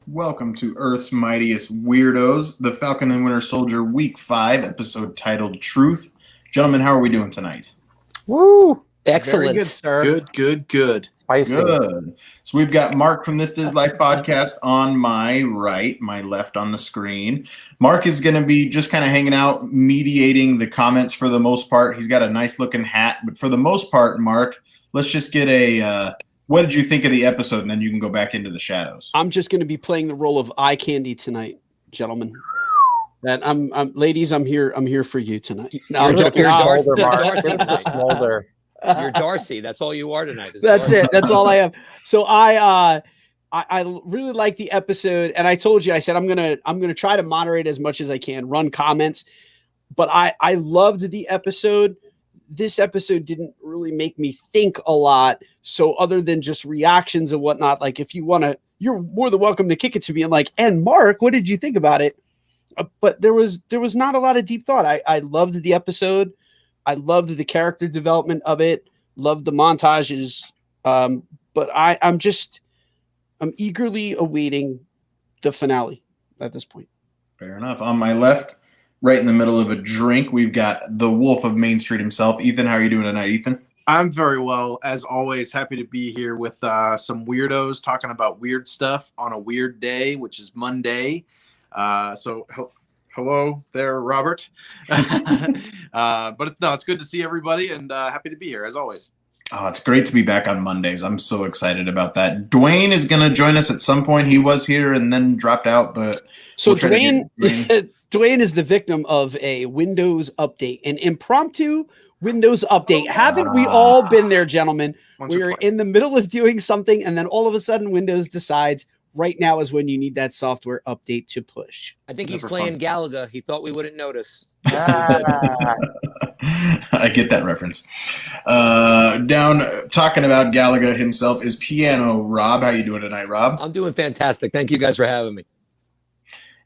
Welcome to Earth's Mightiest Weirdos, the Falcon and Winter Soldier Week 5, episode titled Truth. Gentlemen, how are we doing tonight? Woo! Excellent. Very good, sir. Good. Spicy. Good. So we've got Mark from This Is Life podcast on my right, my left on the screen. Mark is going to be just kind of hanging out, mediating the comments for the most part. He's got a nice looking hat, but for the most part, Mark, let's just get a... what did you think of the episode? And then you can go back into the shadows. I'm just going to be playing the role of eye candy tonight, gentlemen. And I'm ladies, I'm here for you tonight. No, You're Darcy. Smolder. You're Darcy. That's all you are tonight. That's Darcy. it. That's all I have. So I really like the episode, and I told you, I said I'm gonna try to moderate as much as I can, run comments. But I loved the episode. This episode didn't really make me think a lot. So other than just reactions and whatnot, like if you want to, you're more than welcome to kick it to me and like, and Mark, what did you think about it? But there was not a lot of deep thought. I loved the episode. I loved the character development of it. Loved the montages. But I'm eagerly awaiting the finale at this point. Fair enough. On my left, right in the middle of a drink, we've got the Wolf of Main Street himself. Ethan, how are you doing tonight, Ethan? I'm very well. As always, happy to be here with some weirdos talking about weird stuff on a weird day, which is Monday. Hello there, Robert. But it's good to see everybody and happy to be here, as always. Oh, it's great to be back on Mondays. I'm so excited about that. Dwayne is going to join us at some point. He was here and then dropped out, but so Dwayne is the victim of a Windows update, an impromptu Windows update. Haven't we all been there, gentlemen? We're in the middle of doing something, and then all of a sudden Windows decides right now is when you need that software update to push. I think he's playing Galaga. He thought we wouldn't notice. I get that reference. Down talking about Galaga himself is Piano Rob. How you doing tonight, Rob? I'm doing fantastic. Thank you guys for having me.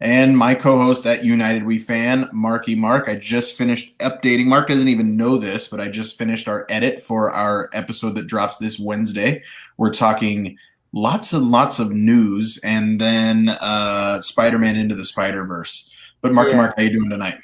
And my co-host at United We Fan, Markie Mark. I just finished updating. Mark doesn't even know this, but I just finished our edit for our episode that drops this Wednesday. We're talking lots and lots of news, and then Spider-Man Into the Spider-Verse. But Mark, how you doing tonight?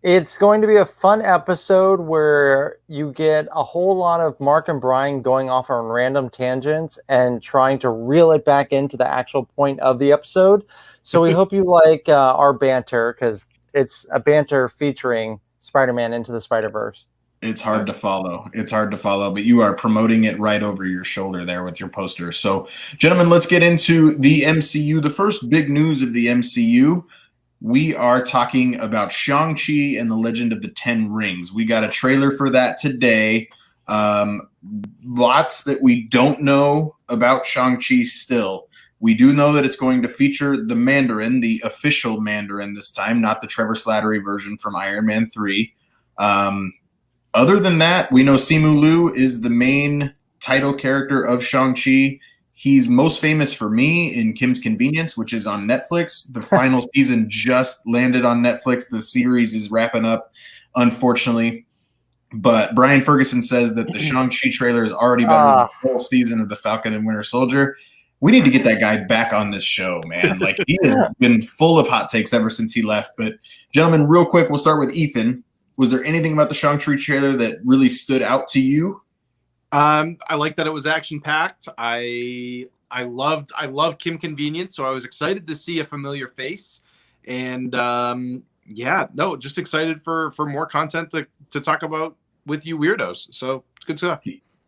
It's going to be a fun episode where you get a whole lot of Mark and Bryan going off on random tangents and trying to reel it back into the actual point of the episode. So we hope you like our banter, because it's a banter featuring Spider-Man Into the Spider-Verse. It's hard to follow. But you are promoting it right over your shoulder there with your poster. So, gentlemen, let's get into the MCU. The first big news of the MCU, we are talking about Shang-Chi and the Legend of the Ten Rings. We got a trailer for that today. Lots that we don't know about Shang-Chi still. We do know that it's going to feature the Mandarin, the official Mandarin this time, not the Trevor Slattery version from Iron Man 3. Other than that, we know Simu Liu is the main title character of Shang-Chi. He's most famous for me in Kim's Convenience, which is on Netflix. The final season just landed on Netflix. The series is wrapping up, unfortunately. But Brian Ferguson says that the Shang-Chi trailer is already better than the whole season of The Falcon and Winter Soldier. We need to get that guy back on this show, man. Like, he has been full of hot takes ever since he left. But, gentlemen, real quick, we'll start with Ethan. Was there anything about the Shang-Chi trailer that really stood out to you? I like that it was action-packed. I loved Kim Convenience, so I was excited to see a familiar face. And just excited for more content to talk about with you weirdos. So it's good stuff.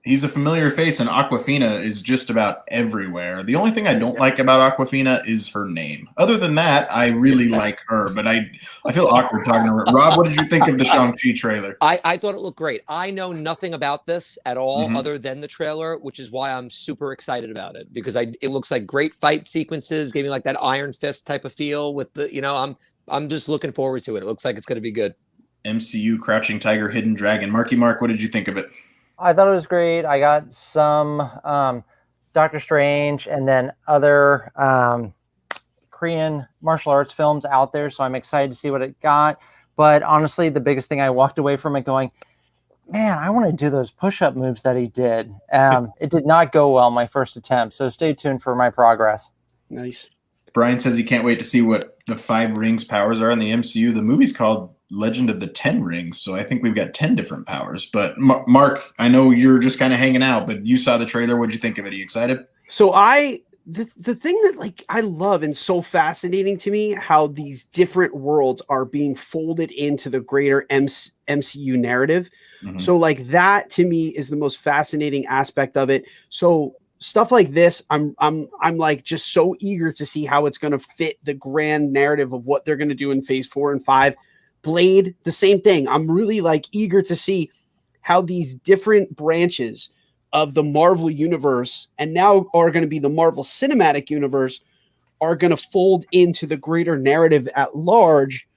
He's a familiar face, and Awkwafina is just about everywhere. The only thing I don't like about Awkwafina is her name. Other than that, I really like her, but I feel awkward talking to her. Rob, what did you think of the Shang-Chi trailer? I thought it looked great. I know nothing about this at all other than the trailer, which is why I'm super excited about it, because it looks like great fight sequences, gave me like that Iron Fist type of feel with the, I'm just looking forward to it. It looks like it's going to be good. MCU Crouching Tiger, Hidden Dragon. Marky Mark, what did you think of it? I thought it was great. I got some Doctor Strange and then other Korean martial arts films out there, so I'm excited to see what it got. But honestly, the biggest thing I walked away from it going, man, I want to do those push-up moves that he did. It did not go well my first attempt, so stay tuned for my progress. Nice. Bryan says he can't wait to see what the 5 rings powers are in the MCU. The movie's called Legend of the 10 Rings, so I think we've got 10 different powers. But Mark, I know you're just kind of hanging out, but you saw the trailer. What'd you think of it? Are you excited? So the thing that like I love and so fascinating to me, how these different worlds are being folded into the greater MCU narrative. Mhm. So like that to me is the most fascinating aspect of it. So stuff like this, I'm like just so eager to see how it's going to fit the grand narrative of what they're going to do in phase 4 and 5. Blade, the same thing. I'm really like eager to see how these different branches of the Marvel universe and now are going to be the Marvel Cinematic Universe are going to fold into the greater narrative at large,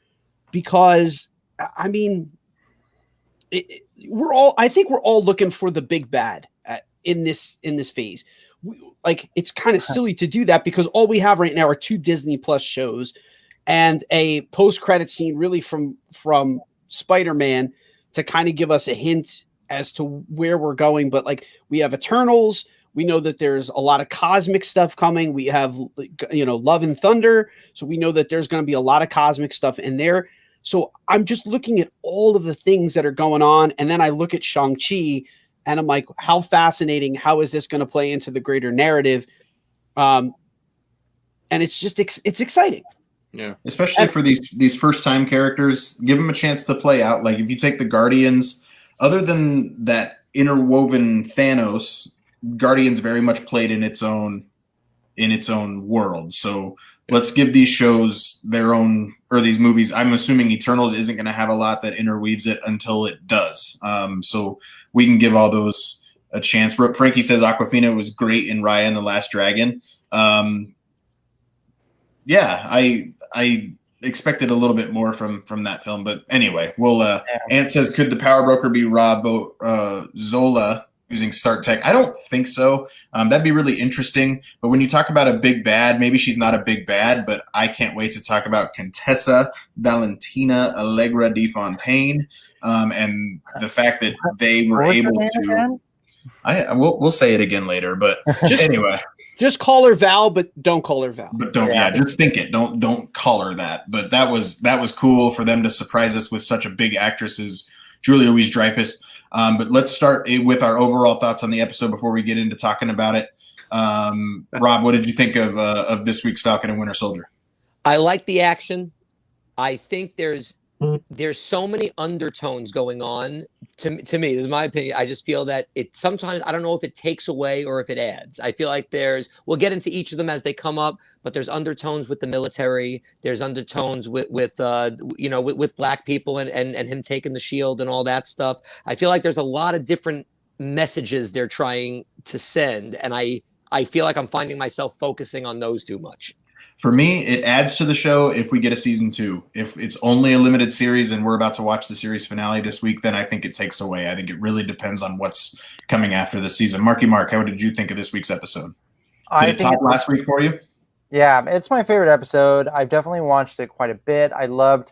because I mean, I think we're all looking for the big bad in this phase. Like it's kind of silly to do that because all we have right now are 2 Disney Plus shows and a post-credit scene really from Spider-Man to kind of give us a hint as to where we're going. But like we have Eternals, we know that there's a lot of cosmic stuff coming. We have, Love and Thunder. So we know that there's going to be a lot of cosmic stuff in there. So I'm just looking at all of the things that are going on. And then I look at Shang-Chi and I'm like, how fascinating. How is this going to play into the greater narrative? And it's just, it's exciting. Yeah. Especially for these first-time characters, give them a chance to play out. Like if you take the Guardians, other than that interwoven Thanos, Guardians very much played in its own world. So let's give these shows their own, or these movies. I'm assuming Eternals isn't going to have a lot that interweaves it until it does. So we can give all those a chance. Frankie says Awkwafina was great in Raya and the Last Dragon. Yeah, I expected a little bit more from that film, but anyway, we'll. Ant says, could the power broker be Rob Zola using Stark Tech? I don't think so. That'd be really interesting. But when you talk about a big bad, maybe she's not a big bad, but I can't wait to talk about Contessa Valentina Allegra de Fontaine, and the fact that they were able to. We'll say it again later, but anyway. Just call her Val, but don't call her Val. But don't, just think it. Don't call her that. But that was cool for them to surprise us with such a big actress as Julia Louis-Dreyfus. But let's start with our overall thoughts on the episode before we get into talking about it. Rob, what did you think of this week's Falcon and Winter Soldier? I like the action. I think there's so many undertones going on. To me, this is my opinion. I just feel that it sometimes, I don't know if it takes away or if it adds. I feel like we'll get into each of them as they come up, but there's undertones with the military. There's undertones with black people and him taking the shield and all that stuff. I feel like there's a lot of different messages they're trying to send, and I feel like I'm finding myself focusing on those too much. For me, it adds to the show if we get a season 2. If it's only a limited series and we're about to watch the series finale this week, then I think it takes away. I think it really depends on what's coming after this season. Markie Mark, how did you think of this week's episode? Did it top last week for you? Yeah, it's my favorite episode. I've definitely watched it quite a bit. I loved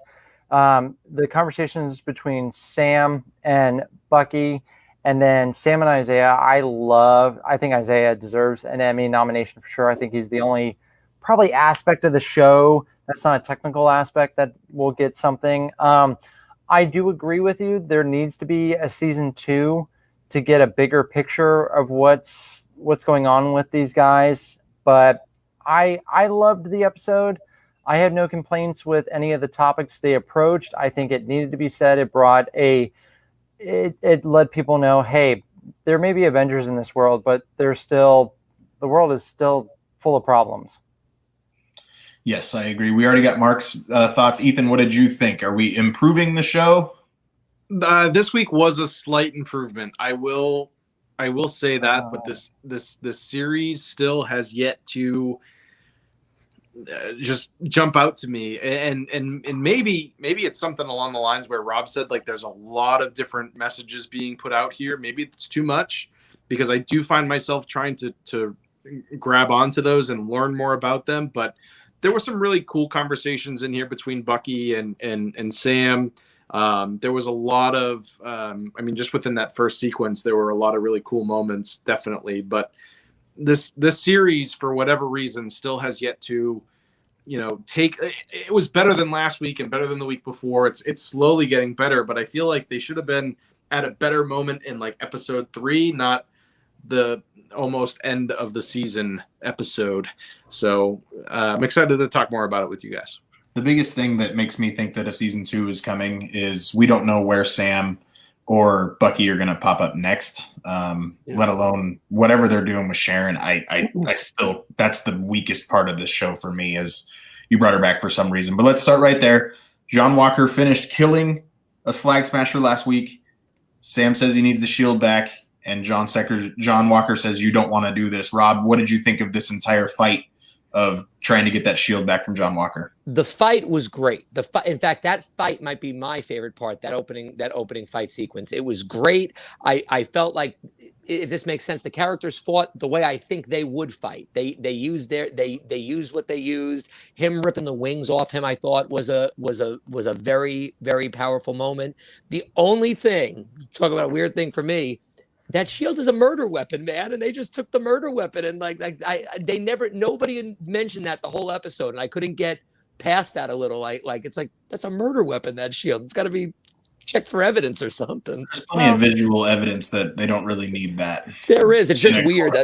the conversations between Sam and Bucky, and then Sam and Isaiah. I think Isaiah deserves an Emmy nomination for sure. I think he's the only probably aspect of the show that's not a technical aspect that will get something. I do agree with you. There needs to be a season 2 to get a bigger picture of what's going on with these guys. But I loved the episode. I had no complaints with any of the topics they approached. I think it needed to be said. It brought it let people know, hey, there may be Avengers in this world, but the world is still full of problems. Yes, I agree. We already got Mark's thoughts. Ethan, what did you think? Are we improving the show? This week was a slight improvement. I will say that, but this series still has yet to just jump out to me. And maybe it's something along the lines where Rob said, like, there's a lot of different messages being put out here. Maybe it's too much, because I do find myself trying to grab onto those and learn more about them. But there were some really cool conversations in here between Bucky and Sam. There was a lot of, just within that first sequence, there were a lot of really cool moments, definitely. But this series, for whatever reason, still has yet to take it was better than last week and better than the week before. It's slowly getting better, but I feel like they should have been at a better moment in like episode 3, not the almost end of the season episode. So I'm excited to talk more about it with you guys. The biggest thing that makes me think that a season 2 is coming is we don't know where Sam or Bucky are going to pop up next, let alone whatever they're doing with Sharon. I still, that's the weakest part of this show for me, is you brought her back for some reason. But let's start right there. John Walker finished killing a Flag Smasher last week. Sam says he needs the shield back, and John Walker says you don't want to do this. Rob, what did you think of this entire fight of trying to get that shield back from John Walker? The fight was great. In fact, that fight might be my favorite part. That opening fight sequence. It was great. I felt like, if this makes sense, the characters fought the way I think they would fight. They used what they used. Him ripping the wings off him, I thought was a very, very powerful moment. The only thing, talk about a weird thing for me, that shield is a murder weapon, man, and they just took the murder weapon, and nobody mentioned that the whole episode, and I couldn't get past that a little. Like it's like, that's a murder weapon, that shield. It's got to be checked for evidence or something. There's plenty of visual evidence that they don't really need that. There is. It's just weird.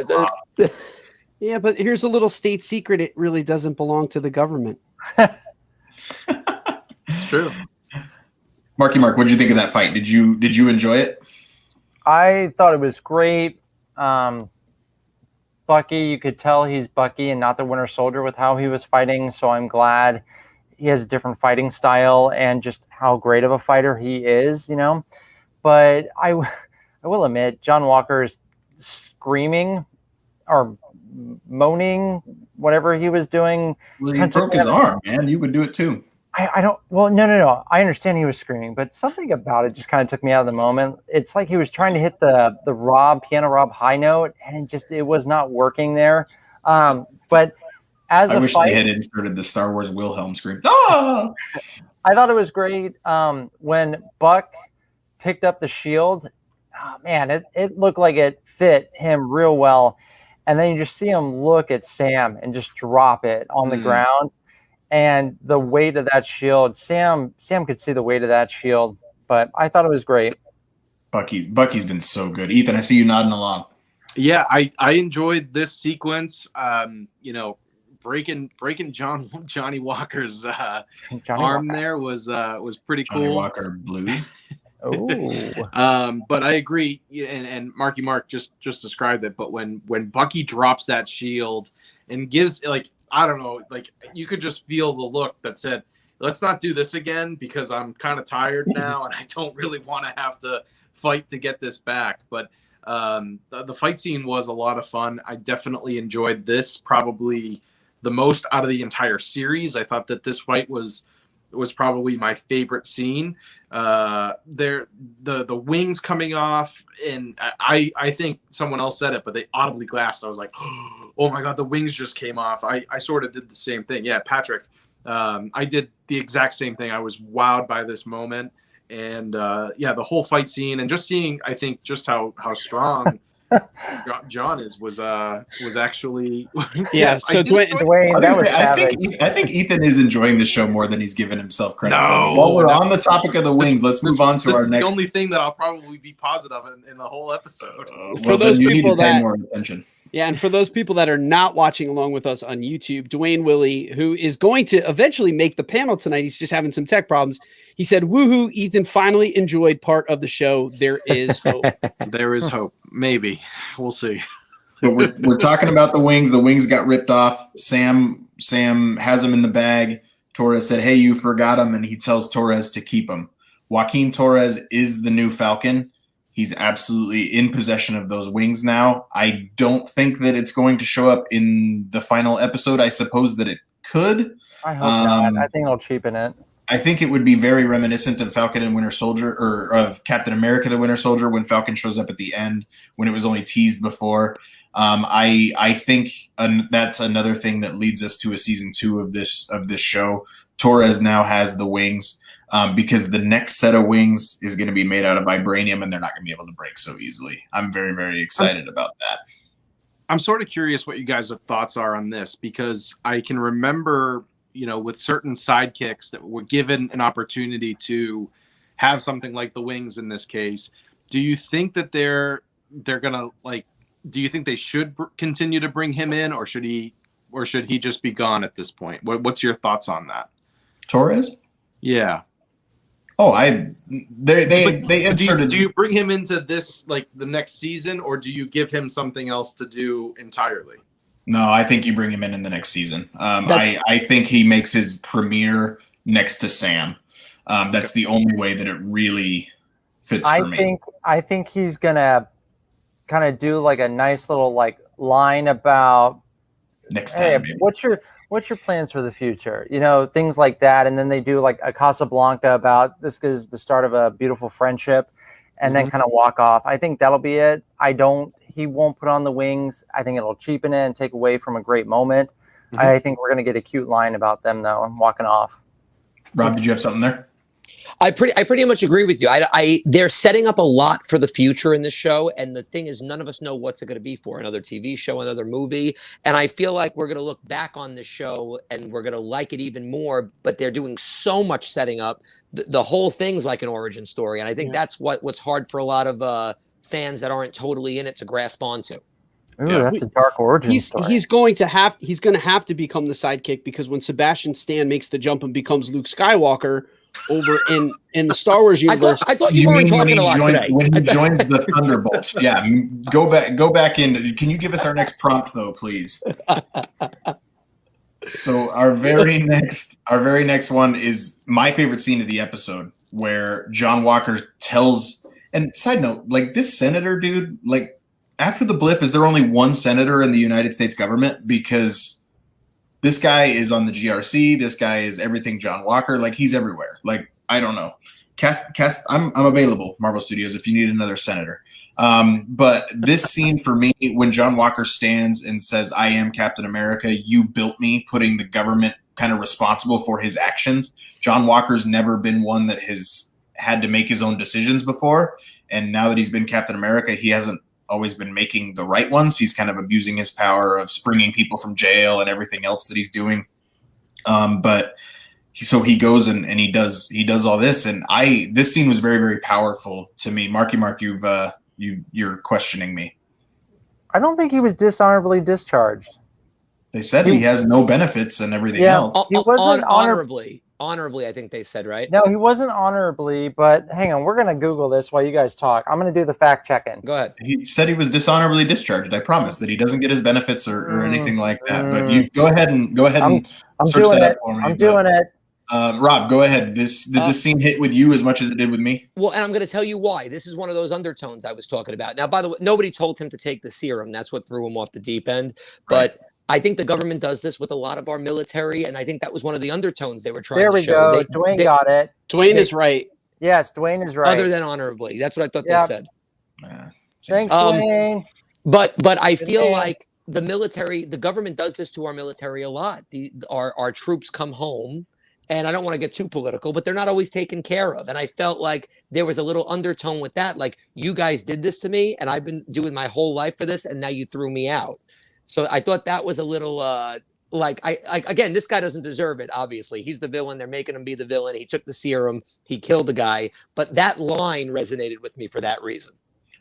Yeah, but here's a little state secret. It really doesn't belong to the government. True. Markie Mark, what did you think of that fight? Did you enjoy it? I thought it was great. Bucky, you could tell he's Bucky and not the Winter Soldier with how he was fighting. So I'm glad he has a different fighting style and just how great of a fighter he is, But I will admit, John Walker's screaming or moaning, whatever he was doing. Well, he broke his arm, man. You would do it too. I don't. Well, no. I understand he was screaming, but something about it just kind of took me out of the moment. It's like he was trying to hit the piano Rob high note, and it was not working there. But as I wish fight, they had inserted the Star Wars Wilhelm scream. Oh! I thought it was great when Buck picked up the shield. Oh, man, it looked like it fit him real well, and then you just see him look at Sam and just drop it on the ground. And the weight of that shield, Sam could see the weight of that shield, but I thought it was great. Bucky's been so good. Ethan, I see you nodding along. Yeah, I enjoyed this sequence. Breaking Johnny Walker's arm there was pretty cool. Johnny Walker blue. Oh. But I agree, and Markie Mark just described it. But when Bucky drops that shield and gives, like, I don't know, like, you could just feel the look that said, let's not do this again because I'm kind of tired now and I don't really want to have to fight to get this back. But the fight scene was a lot of fun. I definitely enjoyed this, probably the most out of the entire series. I thought that this fight was probably my favorite scene. The wings coming off, and I think someone else said it, but they audibly glassed. I was like, oh my God, the wings just came off. I sort of did the same thing. Yeah, Patrick, I did the exact same thing. I was wowed by this moment. And the whole fight scene and just seeing, I think, just how strong John was actually yes. So Dwayne, that was I think Ethan is enjoying the show more than he's given himself credit No. for. While we're on the topic of the wings, let's move on to our next. The only thing that I'll probably be positive in the whole episode. For those people you need to pay more attention. Yeah, and for those people that are not watching along with us on YouTube, Dwayne Willie, who is going to eventually make the panel tonight, he's just having some tech problems. He said, woohoo, Ethan finally enjoyed part of the show. There is hope. There is hope. Maybe. We'll see. But we're talking about the wings. The wings got ripped off. Sam has them in the bag. Torres said, hey, you forgot them, and he tells Torres to keep them. Joaquin Torres is the new Falcon. He's absolutely in possession of those wings now. I don't think that it's going to show up in the final episode. I suppose that it could. I hope not. I think it'll cheapen it. I think it would be very reminiscent of Falcon and Winter Soldier, or of Captain America the Winter Soldier, when Falcon shows up at the end, when it was only teased before. I think that's another thing that leads us to a season 2 of this show. Torres now has the wings. Because the next set of wings is going to be made out of vibranium, and they're not going to be able to break so easily. I'm very, very excited about that. I'm sort of curious what you guys' thoughts are on this, because I can remember with certain sidekicks that were given an opportunity to have something like the wings in this case, do you think that they're gonna do you think they should continue to bring him in, or should he just be gone at this point? What's your thoughts on that? Torres? Yeah. Oh, they inserted. Do you bring him into this the next season, or do you give him something else to do entirely? No, I think you bring him in the next season. I think he makes his premiere next to Sam. That's the only way that it really fits for me. I think he's gonna kind of do a nice little line about next time. Hey, what's your plans for the future? Things like that, and then they do a Casablanca about this is the start of a beautiful friendship, and then kind of walk off. I think that'll be it. He won't put on the wings. I think it'll cheapen it and take away from a great moment. I think we're gonna get a cute line about them though and walking off. Rob, did you have something there? I pretty much agree with you. They're setting up a lot for the future in this show, and the thing is, none of us know what's it going to be for. Another TV show, another movie, and I feel like we're going to look back on this show and we're going to like it even more. But they're doing so much setting up. The whole thing's like an origin story, and I think that's what's hard for a lot of fans that aren't totally in it to grasp onto. Ooh, that's a dark origin story. He's going to have to become the sidekick, because when Sebastian Stan makes the jump and becomes Luke Skywalker over in the Star Wars universe. I thought you weren't talking a lot today. When he joins the Thunderbolts. Yeah, go back in. Can you give us our next prompt though, please? So our very next one is my favorite scene of the episode, where John Walker tells. And side note, this senator dude, after the blip, is there only one senator in the United States government? Because this guy is on the GRC. This guy is everything John Walker. He's everywhere. I don't know. I'm available, Marvel Studios, if you need another senator. But this scene for me, when John Walker stands and says, "I am Captain America, you built me," putting the government kind of responsible for his actions. John Walker's never been one that has had to make his own decisions before. And now that he's been Captain America, he hasn't always been making the right ones. He's kind of abusing his power of springing people from jail and everything else that he's doing. So he goes and he does all this. And this scene was very, very powerful to me. Markie Mark, you're questioning me. I don't think he was dishonorably discharged. They said he has no benefits and everything else. He wasn't honorably, I think they said, right? No, he wasn't honorably, but hang on, we're going to Google this while you guys talk. I'm going to do the fact checking. Go ahead. He said he was dishonorably discharged. I promise that he doesn't get his benefits or anything like that. But you go ahead and search that up for me. I'm doing it. Rob, go ahead. Did this scene hit with you as much as it did with me? Well, and I'm going to tell you why. This is one of those undertones I was talking about. Now, by the way, nobody told him to take the serum. That's what threw him off the deep end. But I think the government does this with a lot of our military, and I think that was one of the undertones they were trying to show. There we go. Dwayne got it. Dwayne is right. Yes, Dwayne is right. Other than honorably. That's what I thought they said. Thanks, Dwayne. But I feel like the government does this to our military a lot. Our troops come home, and I don't want to get too political, but they're not always taken care of. And I felt like there was a little undertone with that. Like, you guys did this to me, and I've been doing my whole life for this, and now you threw me out. So I thought that was a little again, this guy doesn't deserve it. Obviously, he's the villain. They're making him be the villain. He took the serum. He killed the guy. But that line resonated with me for that reason.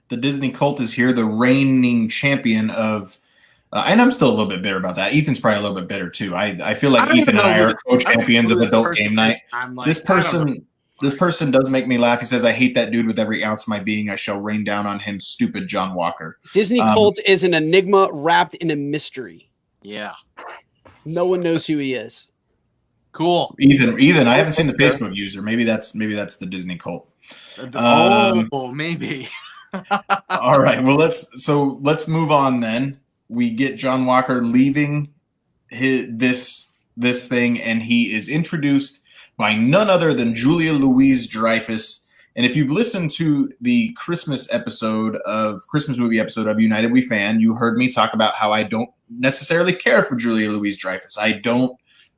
The Disney cult is here, the reigning champion of, and I'm still a little bit bitter about that. Ethan's probably a little bit bitter too. I feel like Ethan and I are co-champions of Adult Game Night. This person does make me laugh. He says, "I hate that dude with every ounce of my being. I shall rain down on him, stupid John Walker." Disney cult is an enigma wrapped in a mystery. Yeah. No one knows who he is. Cool. Ethan, I haven't seen the Facebook user. Maybe that's the Disney cult. Maybe. All right. Well, let's move on then. We get John Walker leaving this thing, and he is introduced by none other than Julia Louis-Dreyfus. And if you've listened to the Christmas movie episode of United We Fan, you heard me talk about how I don't necessarily care for Julia Louis-Dreyfus. I don't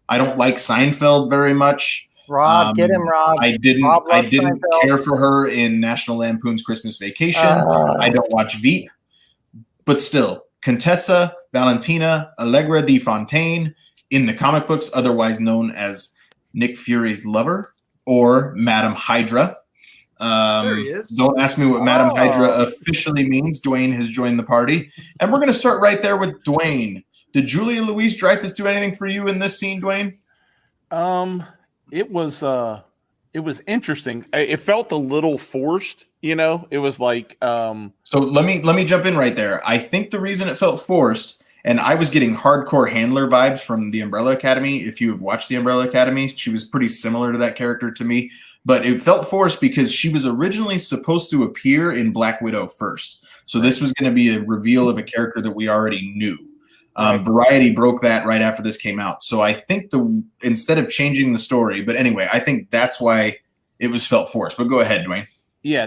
like Seinfeld very much. Rob, get him, Rob. I didn't care for her in National Lampoon's Christmas Vacation. I don't watch Veep. But still, Contessa Valentina Allegra de Fontaine in the comic books otherwise known as Nick Fury's lover or Madam Hydra. There he is. Don't ask me what Madam Hydra Oh. officially means. Dwayne has joined the party. And we're going to start right there with Dwayne. Did Julia Louis-Dreyfus do anything for you in this scene, Dwayne? It was interesting. It felt a little forced, you know. It was like So let me jump in right there. I think the reason it felt forced, and I was getting hardcore Handler vibes from the Umbrella Academy. If you have watched the Umbrella Academy, she was pretty similar to that character to me. But it felt forced because she was originally supposed to appear in Black Widow first. So this was going to be a reveal of a character that we already knew. Variety broke that right after this came out. So I think instead of changing the story, but anyway, I think that's why it was felt forced. But go ahead, Dwayne. yeah,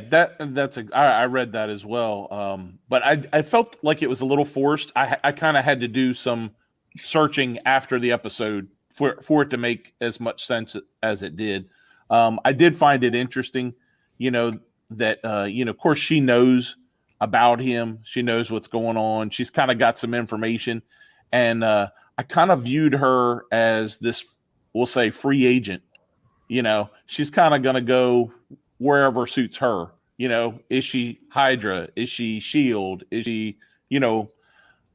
I read that as well. But I felt like it was a little forced. I kind of had to do some searching after the episode for it to make as much sense as it did. I did find it interesting, you know, that, of course she knows about him. She knows what's going on. She's kind of got some information. And I kind of viewed her as this, we'll say, free agent. You know, she's kind of going to go wherever suits her. You know, is she Hydra? Is she S.H.I.E.L.D.? Is she,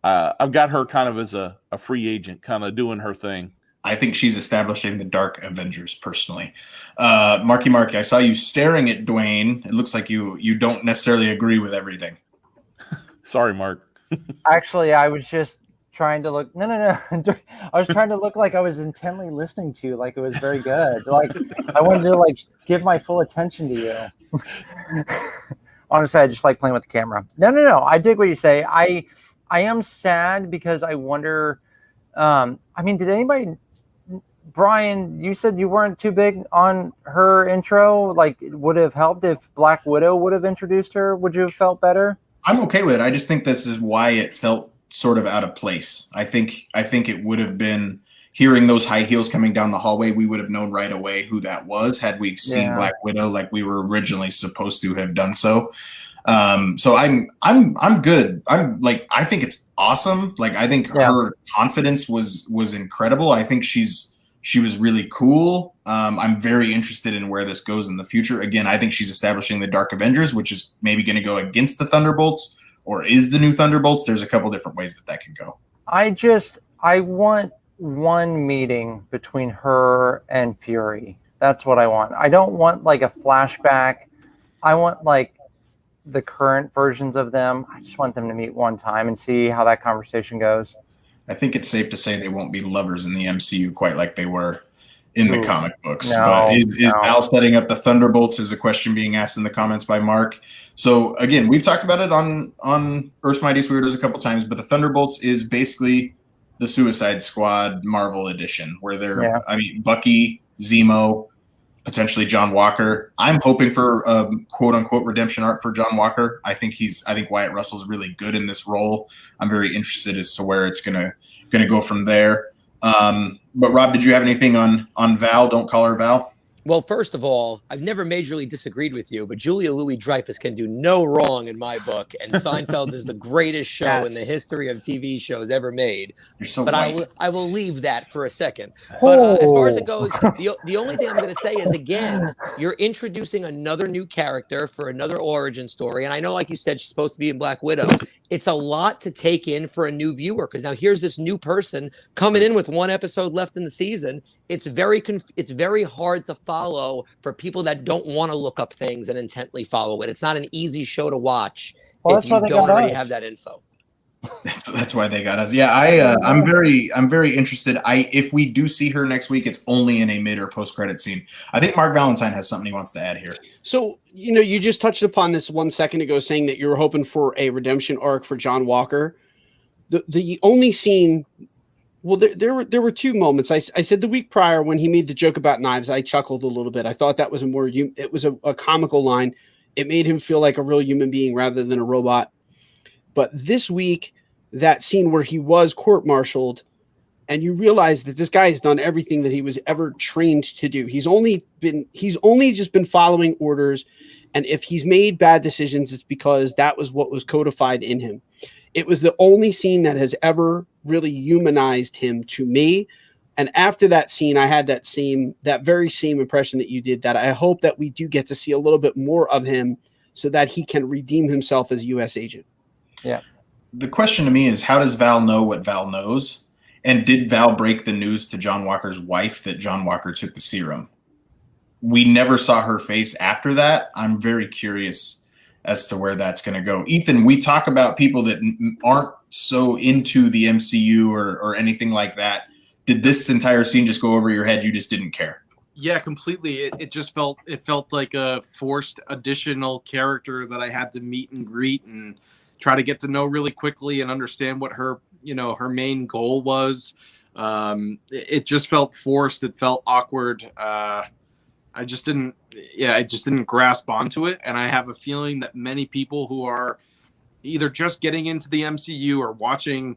I've got her kind of as a free agent, kind of doing her thing. I think she's establishing the Dark Avengers personally. Markie Mark, I saw you staring at Dwayne. It looks like you don't necessarily agree with everything. Sorry, Mark. Actually, I was just trying to look. No. I was trying to look like I was intently listening to you, like it was very good. Like I wanted to give my full attention to you. Honestly, I just like playing with the camera. No. I dig what you say. I am sad because I wonder. Did anybody? Bryan, you said you weren't too big on her intro. Like, it would have helped if Black Widow would have introduced her. Would you have felt better? I'm okay with it. I just think this is why it felt sort of out of place. I think it would have been hearing those high heels coming down the hallway. We would have known right away who that was had we seen Black Widow like we were originally supposed to have done so. So I'm good. I think it's awesome. Like I think her confidence was incredible. I think she was really cool. I'm very interested in where this goes in the future. Again, I think she's establishing the Dark Avengers, which is maybe going to go against the Thunderbolts or is the new Thunderbolts. There's a couple different ways that could go. I want one meeting between her and Fury. That's what I want. I don't want like a flashback. I want like the current versions of them. I just want them to meet one time and see how that conversation goes. I think it's safe to say they won't be lovers in the MCU quite like they were in the comic books. No, but is Val setting up the Thunderbolts is a question being asked in the comments by Mark. So again, we've talked about it on Earth's Mightiest Weirdos a couple times, but the Thunderbolts is basically the Suicide Squad Marvel edition where they're, Bucky, Zemo, potentially John Walker. I'm hoping for a quote unquote redemption arc for John Walker. I think Wyatt Russell's really good in this role. I'm very interested as to where it's gonna go from there. But Rob, did you have anything on Val? Don't call her Val. Well, first of all, I've never majorly disagreed with you, but Julia Louis-Dreyfus can do no wrong in my book, and Seinfeld is the greatest show in the history of TV shows ever made. You're so but white. I will leave that for a second. But as far as it goes, the only thing I'm going to say is, again, you're introducing another new character for another origin story, and I know, like you said, she's supposed to be in Black Widow. It's a lot to take in for a new viewer, because now here's this new person coming in with one episode left in the season. It's very hard to follow for people that don't want to look up things and intently follow it. It's not an easy show to watch if you don't already have that info. That's why they got us. Yeah, I'm very interested. If we do see her next week, it's only in a mid or post credit scene. I think Mark Valentine has something he wants to add here. So, you just touched upon this 1 second ago, saying that you were hoping for a redemption arc for John Walker. The only scene. Well, there were two moments. I said the week prior when he made the joke about knives, I chuckled a little bit. I thought that was it was a comical line. It made him feel like a real human being rather than a robot. But this week, that scene where he was court-martialed, and you realize that this guy has done everything that he was ever trained to do. He's only just been following orders, and if he's made bad decisions, it's because that was what was codified in him. It was the only scene that has ever really humanized him to me. And after that scene, I had that very same impression that you did, that I hope that we do get to see a little bit more of him so that he can redeem himself as a U.S. agent. Yeah. The question to me is, how does Val know what Val knows? And did Val break the news to John Walker's wife that John Walker took the serum? We never saw her face after that. I'm very curious as to where that's going to go. Ethan, we talk about people that aren't so into the MCU or anything like that. Did this entire scene just go over your head? You just didn't care? Yeah, completely. It just felt like a forced additional character that I had to meet and greet and try to get to know really quickly and understand what her main goal was. It just felt forced. It felt awkward. I just didn't grasp onto it. And I have a feeling that many people who are either just getting into the MCU or watching,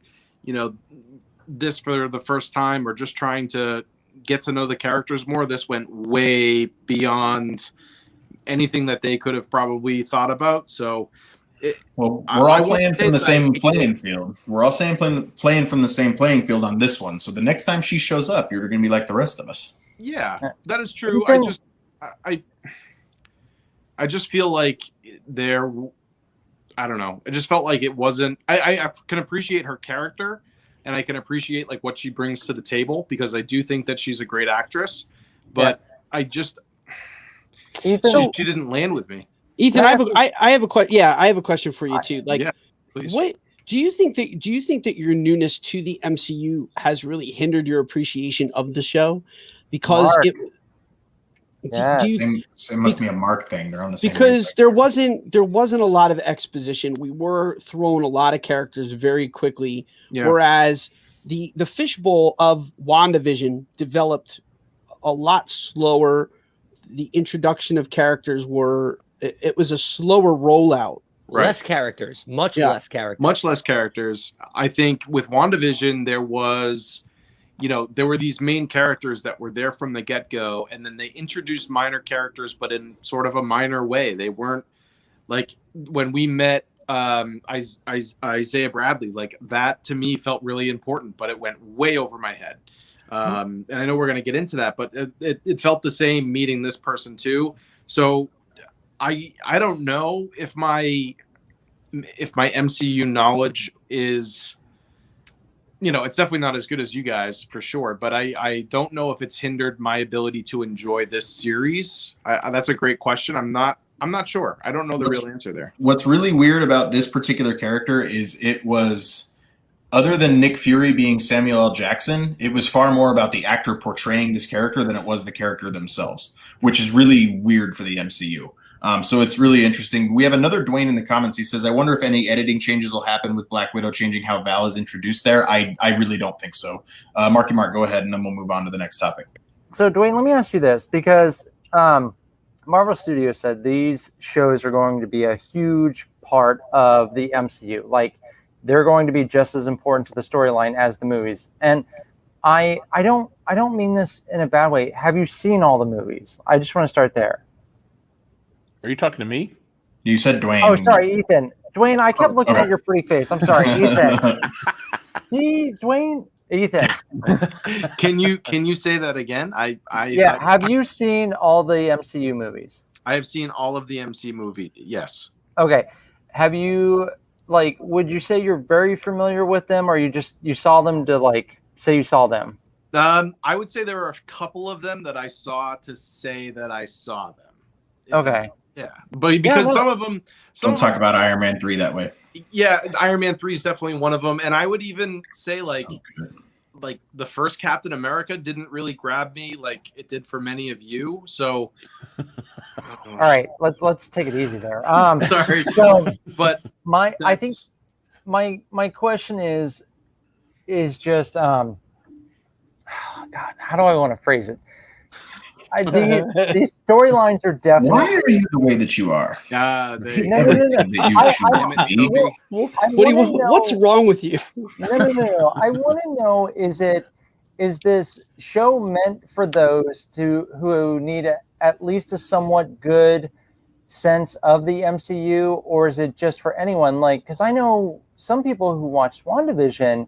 this for the first time or just trying to get to know the characters more, this went way beyond anything that they could have probably thought about. So we're all playing from the same playing field. We're all playing from the same playing field on this one. So the next time she shows up, you're going to be like the rest of us. Yeah, that is true. I just feel like I don't know. I just felt like it wasn't. I can appreciate her character, and I can appreciate like what she brings to the table because I do think that she's a great actress. But I just, Ethan, she didn't land with me. Ethan, I have a question. Yeah, I have a question for you too. Like, please. what do you think that your newness to the MCU has really hindered your appreciation of the show? Because Mark. It must be a Mark thing. They're on the same. Because there wasn't a lot of exposition. We were throwing a lot of characters very quickly, whereas the fishbowl of WandaVision developed a lot slower. The introduction of characters it was a slower rollout. Right. Less characters, much less characters. I think with WandaVision, there were these main characters that were there from the get-go, and then they introduced minor characters, but in sort of a minor way. They weren't like when we met Isaiah Bradley, like that to me felt really important, but it went way over my head. And I know we're going to get into that, but it felt the same meeting this person too. So I don't know if my MCU knowledge is, it's definitely not as good as you guys for sure, but I don't know if it's hindered my ability to enjoy this series. That's a great question. I'm not sure. I don't know the real answer there. What's really weird about this particular character is it was, other than Nick Fury being Samuel L. Jackson, it was far more about the actor portraying this character than it was the character themselves, which is really weird for the MCU. So it's really interesting. We have another Dwayne in the comments. He says, I wonder if any editing changes will happen with Black Widow changing how Val is introduced there. I really don't think so. Markie Mark, go ahead, and then we'll move on to the next topic. So, Dwayne, let me ask you this, because Marvel Studios said these shows are going to be a huge part of the MCU. Like, they're going to be just as important to the storyline as the movies. And I don't mean this in a bad way. Have you seen all the movies? I just want to start there. Are you talking to me? You said Dwayne. Oh, sorry, Ethan. Dwayne, I kept looking at your pretty face. I'm sorry, Ethan. See, Dwayne, Ethan. Can you say that again? Have you seen all the MCU movies? I have seen all of the MC movie. Yes. Okay. Have you, would you say you're very familiar with them, or you saw them to say you saw them? I would say there were a couple of them that I saw to say that I saw them. Okay. Yeah, but because some of them. Don't talk about Iron Man 3 that way. Yeah, Iron Man 3 is definitely one of them, and I would even say like the first Captain America didn't really grab me like it did for many of you. So, all right, let's take it easy there. Sorry, but I think my question is just God, how do I want to phrase it? These storylines are definitely. Why are you the way that you are? No. What's wrong with you? No. I want to know: is this show meant for those who need at least a somewhat good sense of the MCU, or is it just for anyone? Because I know some people who watched WandaVision,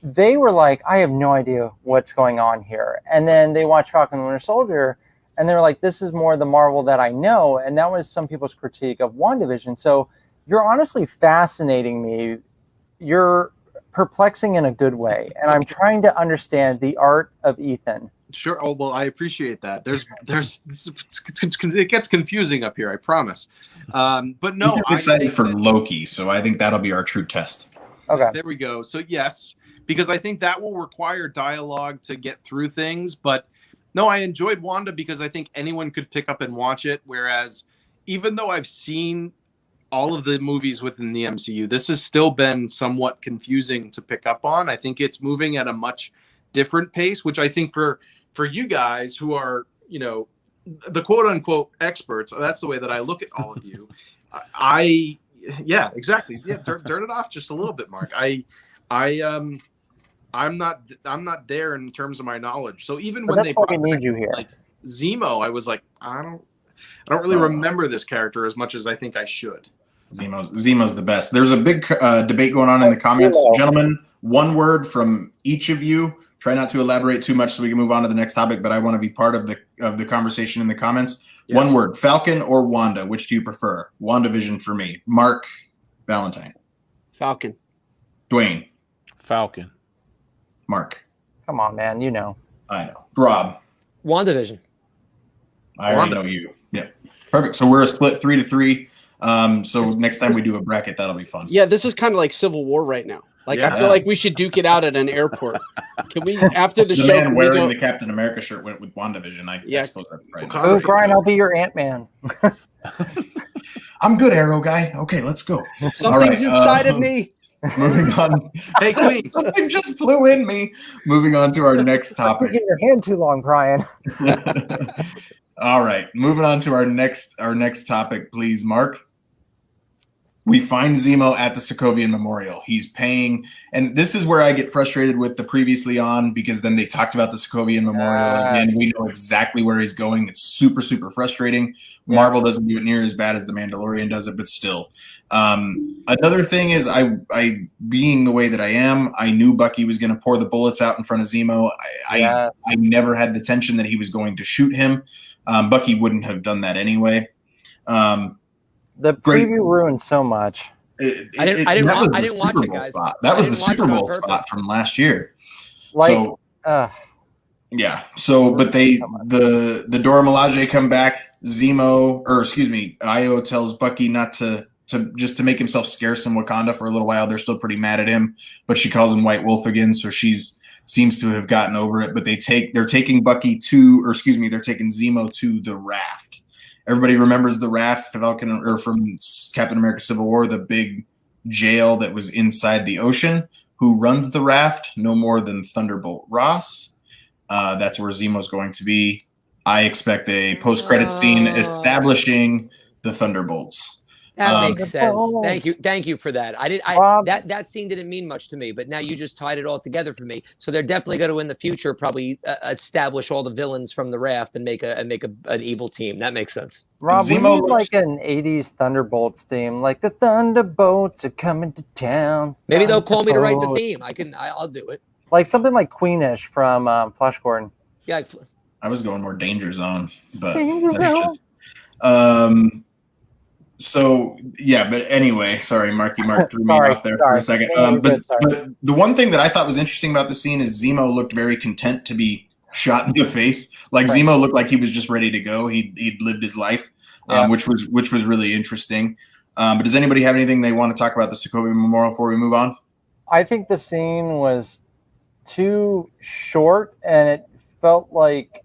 they were like, I have no idea what's going on here. And then they watched Falcon and Winter Soldier, and they were like, this is more the Marvel that I know. And that was some people's critique of WandaVision. So you're honestly fascinating me. You're perplexing in a good way. And I'm trying to understand the art of Ethan. Sure. Oh, well, I appreciate that. It gets confusing up here, I promise. But no, I'm excited for Loki, so I think that'll be our true test. Okay. There we go. So yes, because I think that will require dialogue to get through things. But no, I enjoyed Wanda because I think anyone could pick up and watch it. Whereas even though I've seen all of the movies within the MCU, this has still been somewhat confusing to pick up on. I think it's moving at a much different pace, which I think for you guys who are, the quote unquote experts, that's the way that I look at all of you. Yeah, exactly. Yeah. Turn it off just a little bit, Mark. I'm not there in terms of my knowledge. So even when they brought need you here, like Zemo, I was like, I don't really remember this character as much as I think I should. Zemo's the best. There's a big debate going on in the comments. Gentlemen, one word from each of you. Try not to elaborate too much so we can move on to the next topic, but I want to be part of the conversation in the comments. Yes. One word, Falcon or Wanda, which do you prefer? WandaVision for me. Mark, Valentine. Falcon. Dwayne. Falcon. Mark. Come on, man. You know. I know. Rob. WandaVision. I already know you. Yeah. Perfect. So we're a split 3-3. So next time we do a bracket, that'll be fun. Yeah, this is kind of like Civil War right now. Like, I feel like we should duke it out at an airport. Can we, after the show, man wearing the Captain America shirt went with WandaVision. I suppose that's right. Oh, Bryan, I'll be your Ant-Man. I'm good, Arrow guy. Okay, let's go. Something's inside of me. Moving on. Hey, Queen, something just flew in me. Moving on to our next topic. You're getting your hand too long, Bryan. All right, moving on to our next topic, please, Mark. We find Zemo at the Sokovian Memorial. He's paying, and this is where I get frustrated with the previously on, because then they talked about the Sokovian Memorial again. We know exactly where he's going. It's super, super frustrating. Yeah. Marvel doesn't do it near as bad as The Mandalorian does it, but still. Another thing is, I being the way that I am, I knew Bucky was going to pour the bullets out in front of Zemo. I never had the tension that he was going to shoot him. Bucky wouldn't have done that anyway. The preview ruined so much. I didn't watch it, guys. That was the Super Bowl spot from last year. Yeah. So, but the Dora Milaje come back. Io tells Bucky not to just to make himself scarce in Wakanda for a little while. They're still pretty mad at him, but she calls him White Wolf again. So seems to have gotten over it. But they're taking Zemo to the raft. Everybody remembers the raft from Captain America Civil War, the big jail that was inside the ocean. Who runs the raft? No more than Thunderbolt Ross. That's where Zemo's going to be. I expect a post-credit scene establishing the Thunderbolts. That makes sense. Thank you for that. That scene didn't mean much to me, but now you just tied it all together for me. So they're definitely going to, in the future, probably establish all the villains from the raft and make an evil team. That makes sense. Rob, we need like an '80s Thunderbolts theme, like the Thunderbolts are coming to town. Maybe they'll call me to write the theme. I'll do it. Like something like Queenish from Flash Gordon. Yeah, I was going more Danger Zone, but So yeah, but anyway, sorry, Markie Mark threw me off there for a second. But the one thing that I thought was interesting about the scene is Zemo looked very content to be shot in the face. Like Zemo looked like he was just ready to go. He'd lived his life, which was really interesting. But does anybody have anything they want to talk about the Sokovian Memorial before we move on? I think the scene was too short, and it felt like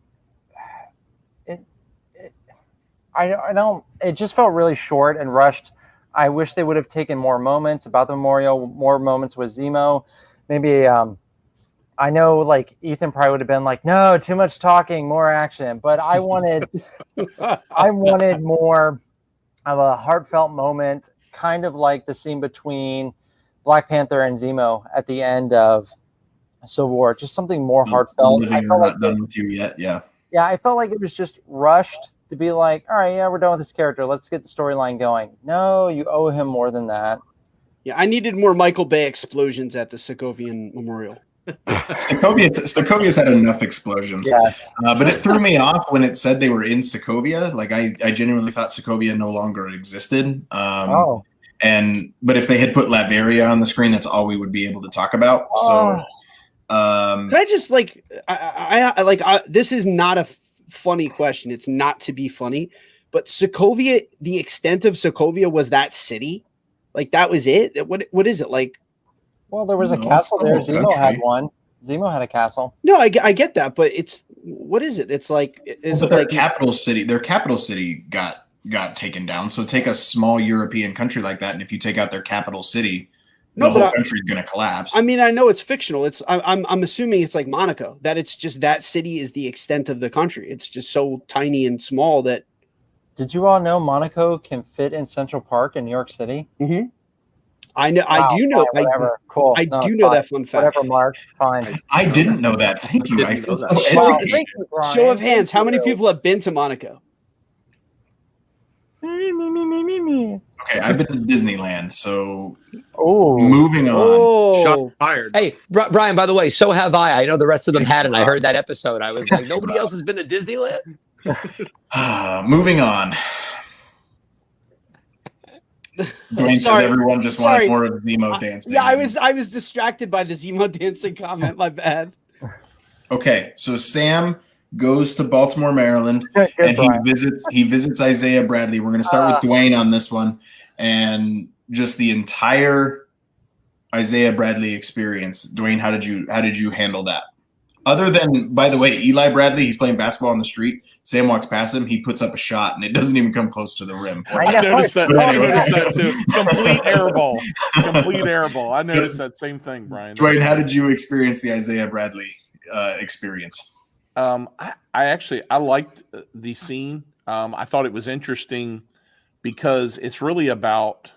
it just felt really short and rushed. I wish they would have taken more moments about the memorial, more moments with Zemo. Maybe, I know like Ethan probably would have been like, no, too much talking, more action. But I wanted more of a heartfelt moment, kind of like the scene between Black Panther and Zemo at the end of Civil War. Just something more heartfelt. I felt like done with you yet. Yeah. Yeah, I felt like it was just rushed to be like, all right, yeah, we're done with this character. Let's get the storyline going. No, you owe him more than that. Yeah, I needed more Michael Bay explosions at the Sokovian Memorial. Sokovia's had enough explosions. Yes. But it threw me off when it said they were in Sokovia. Like I genuinely thought Sokovia no longer existed. But if they had put Latveria on the screen, that's all we would be able to talk about. So, Can I just this is not a funny question. It's not to be funny, but Sokovia, the extent of Sokovia was that city. Like that was it. What is it like? Well, there was a castle there. Zemo had one. Zemo had a castle. No, I get that, but what is it? It's like their capital city. Their capital city got taken down. So take a small European country like that, and if you take out their capital city, the whole country is going to collapse. I mean, I know it's fictional. I'm assuming it's like Monaco, that it's just that city is the extent of the country. It's just so tiny and small that. Did you all know Monaco can fit in Central Park in New York City? Mm-hmm. I know. Wow, I do know. Whatever. Cool. I do know that fun fact. Whatever, Mark. Fine. I didn't know that. Thank you. I feel so educated. Show of hands. How many people have been to Monaco? Okay, I've been to Disneyland, so moving on. Shot fired. Hey, Bryan, by the way, so have I. I know the rest of them hadn't. I heard that episode. I was like, nobody else has been to Disneyland? Moving on. Dwayne says everyone just wanted more of the Zemo dancing. Yeah, I was distracted by the Zemo dancing comment. My bad. Okay, so Sam goes to Baltimore, Maryland, and he visits Isaiah Bradley. We're going to start with Dwayne on this one, and just the entire Isaiah Bradley experience. Dwayne, how did you handle that? Other than, by the way, Eli Bradley, he's playing basketball on the street. Sam walks past him, he puts up a shot, and it doesn't even come close to the rim. I noticed that. I noticed that too. Complete air ball. Complete air ball. I noticed that same thing, Bryan. Dwayne, how did you experience the Isaiah Bradley experience? I liked the scene. I thought it was interesting because it's really about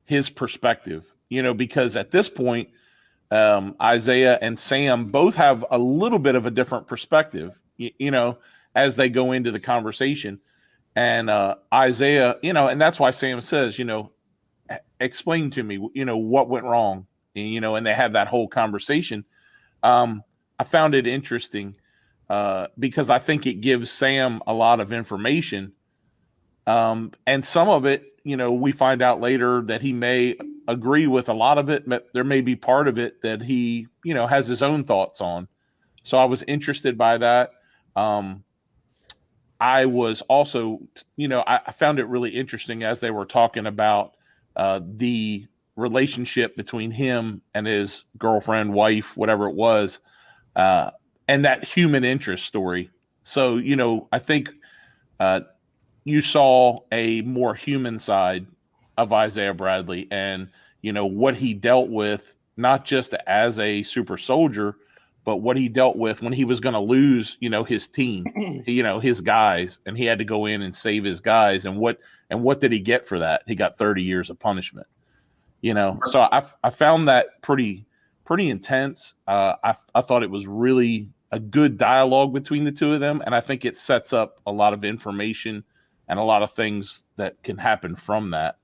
his perspective, because at this point, Isaiah and Sam both have a little bit of a different perspective, as they go into the conversation. And Isaiah, and that's why Sam says, explain to me, what went wrong, and they have that whole conversation. I found it interesting because I think it gives Sam a lot of information. And some of it, we find out later that he may agree with a lot of it, but there may be part of it that he, has his own thoughts on. So I was interested by that. I was also, I found it really interesting as they were talking about the relationship between him and his girlfriend, wife, whatever it was, and that human interest story. So, I think you saw a more human side of Isaiah Bradley and, what he dealt with, not just as a super soldier, but what he dealt with when he was going to lose, his team, his guys, and he had to go in and save his guys. And what did he get for that? He got 30 years of punishment, So I found that pretty intense. I thought it was really a good dialogue between the two of them. And I think it sets up a lot of information and a lot of things that can happen from that.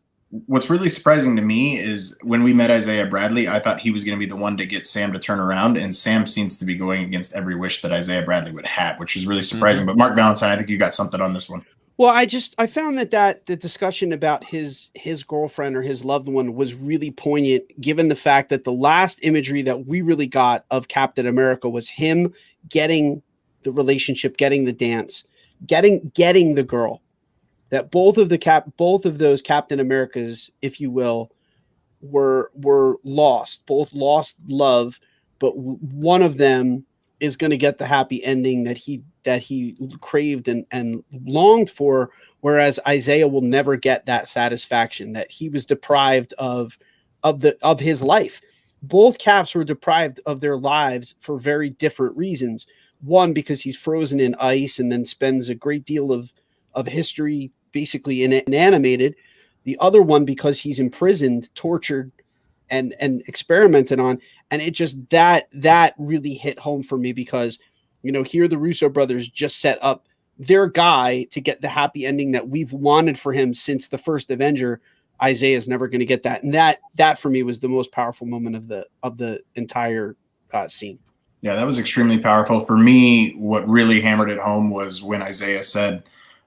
What's really surprising to me is when we met Isaiah Bradley, I thought he was going to be the one to get Sam to turn around, and Sam seems to be going against every wish that Isaiah Bradley would have, which is really surprising. But Mark Valentine, I think you got something on this one. Well, I found that the discussion about his girlfriend or his loved one was really poignant, given the fact that the last imagery that we really got of Captain America was him getting the relationship, getting the dance, getting the girl. That both of those Captain Americas, if you will, were lost. Both lost love, but one of them is going to get the happy ending that he craved and longed for, whereas Isaiah will never get that satisfaction that he was deprived of his life. Both Caps were deprived of their lives for very different reasons. One, because he's frozen in ice and then spends a great deal of history basically inanimated. The other one, because he's imprisoned, tortured, and experimented on. And it just that really hit home for me because, here the Russo brothers just set up their guy to get the happy ending that we've wanted for him since the first Avenger, Isaiah is never going to get that. And that for me was the most powerful moment of the entire scene. Yeah, that was extremely powerful. For me, what really hammered it home was when Isaiah said,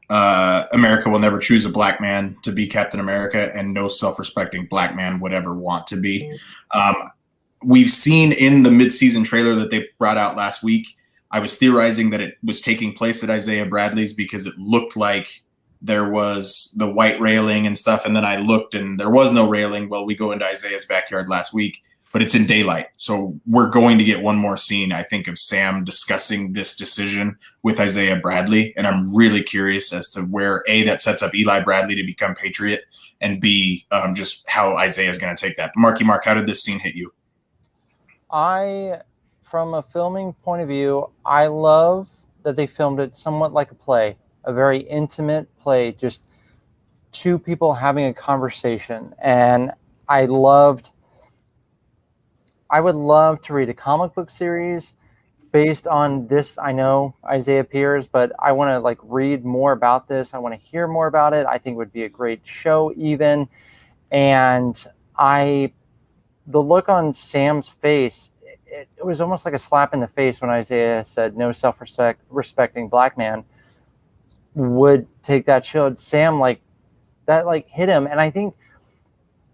America will never choose a black man to be Captain America, and no self-respecting black man would ever want to be. We've seen in the midseason trailer that they brought out last week, I was theorizing that it was taking place at Isaiah Bradley's because it looked like there was the white railing and stuff. And then I looked and there was no railing. Well, we go into Isaiah's backyard last week, but it's in daylight. So we're going to get one more scene, I think, of Sam discussing this decision with Isaiah Bradley. And I'm really curious as to where, A, that sets up Eli Bradley to become Patriot, and B, just how Isaiah is going to take that. Markie Mark, how did this scene hit you? From a filming point of view, I love that they filmed it somewhat like a play, a very intimate play, just two people having a conversation. And I would love to read a comic book series based on this. I know Isaiah appears, but I want to read more about this. I want to hear more about it. I think it would be a great show even. And the look on Sam's face, it was almost like a slap in the face when Isaiah said no self-respecting black man would take that shield. Sam that hit him. And I think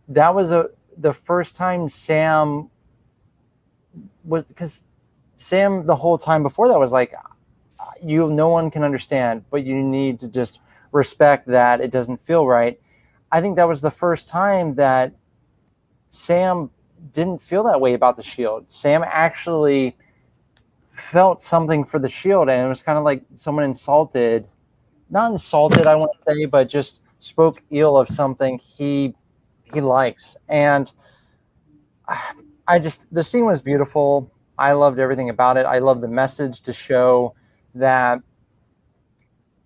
that was the first time Sam was, because Sam the whole time before that was no one can understand, but you need to just respect that it doesn't feel right. I think that was the first time that Sam didn't feel that way about the shield. Sam actually felt something for the shield, and it was kind of like someone not insulted, I want to say, but just spoke ill of something he likes. And the scene was beautiful. I loved everything about it. I love the message to show that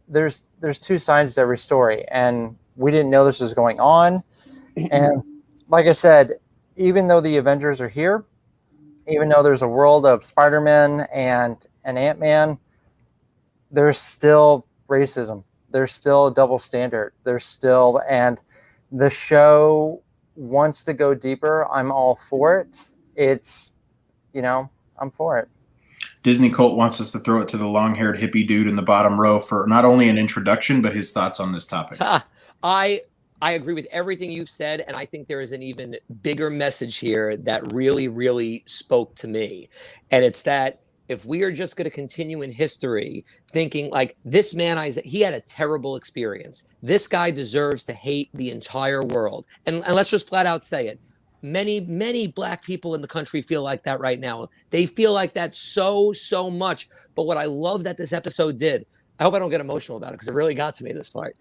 there's two sides to every story, and we didn't know this was going on. And like I said, even though the Avengers are here, even though there's a world of Spider-Man and Ant-Man, there's still racism. There's still a double standard. And the show wants to go deeper. I'm all for it. I'm for it. Disney Colt wants us to throw it to the long-haired hippie dude in the bottom row for not only an introduction, but his thoughts on this topic. I agree with everything you've said, and I think there is an even bigger message here that really, really spoke to me. And it's that if we are just going to continue in history thinking this man, he had a terrible experience. This guy deserves to hate the entire world. And let's just flat out say it. Many, many black people in the country feel like that right now. They feel like that so much. But what I love that this episode did, I hope I don't get emotional about it because it really got to me, this part,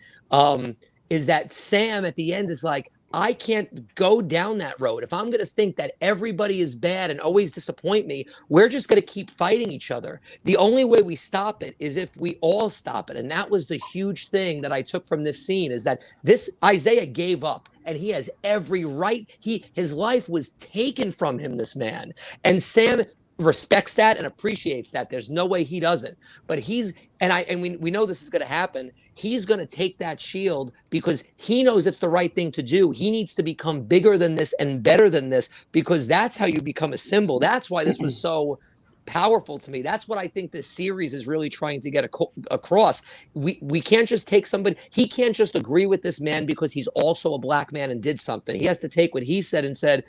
is that Sam at the end is like, I can't go down that road. If I'm going to think that everybody is bad and always disappoint me, we're just going to keep fighting each other. The only way we stop it is if we all stop it. And that was the huge thing that I took from this scene, is that this Isaiah gave up, and he has every right. His life was taken from him, this man. And Sam respects that and appreciates that. There's no way he doesn't. But we know this is going to happen. He's going to take that shield because he knows it's the right thing to do. He needs to become bigger than this and better than this, because that's how you become a symbol. That's why this was so powerful to me. That's what I think this series is really trying to get across. We can't just take somebody. He can't just agree with this man because he's also a black man and did something. He has to take what he said and said,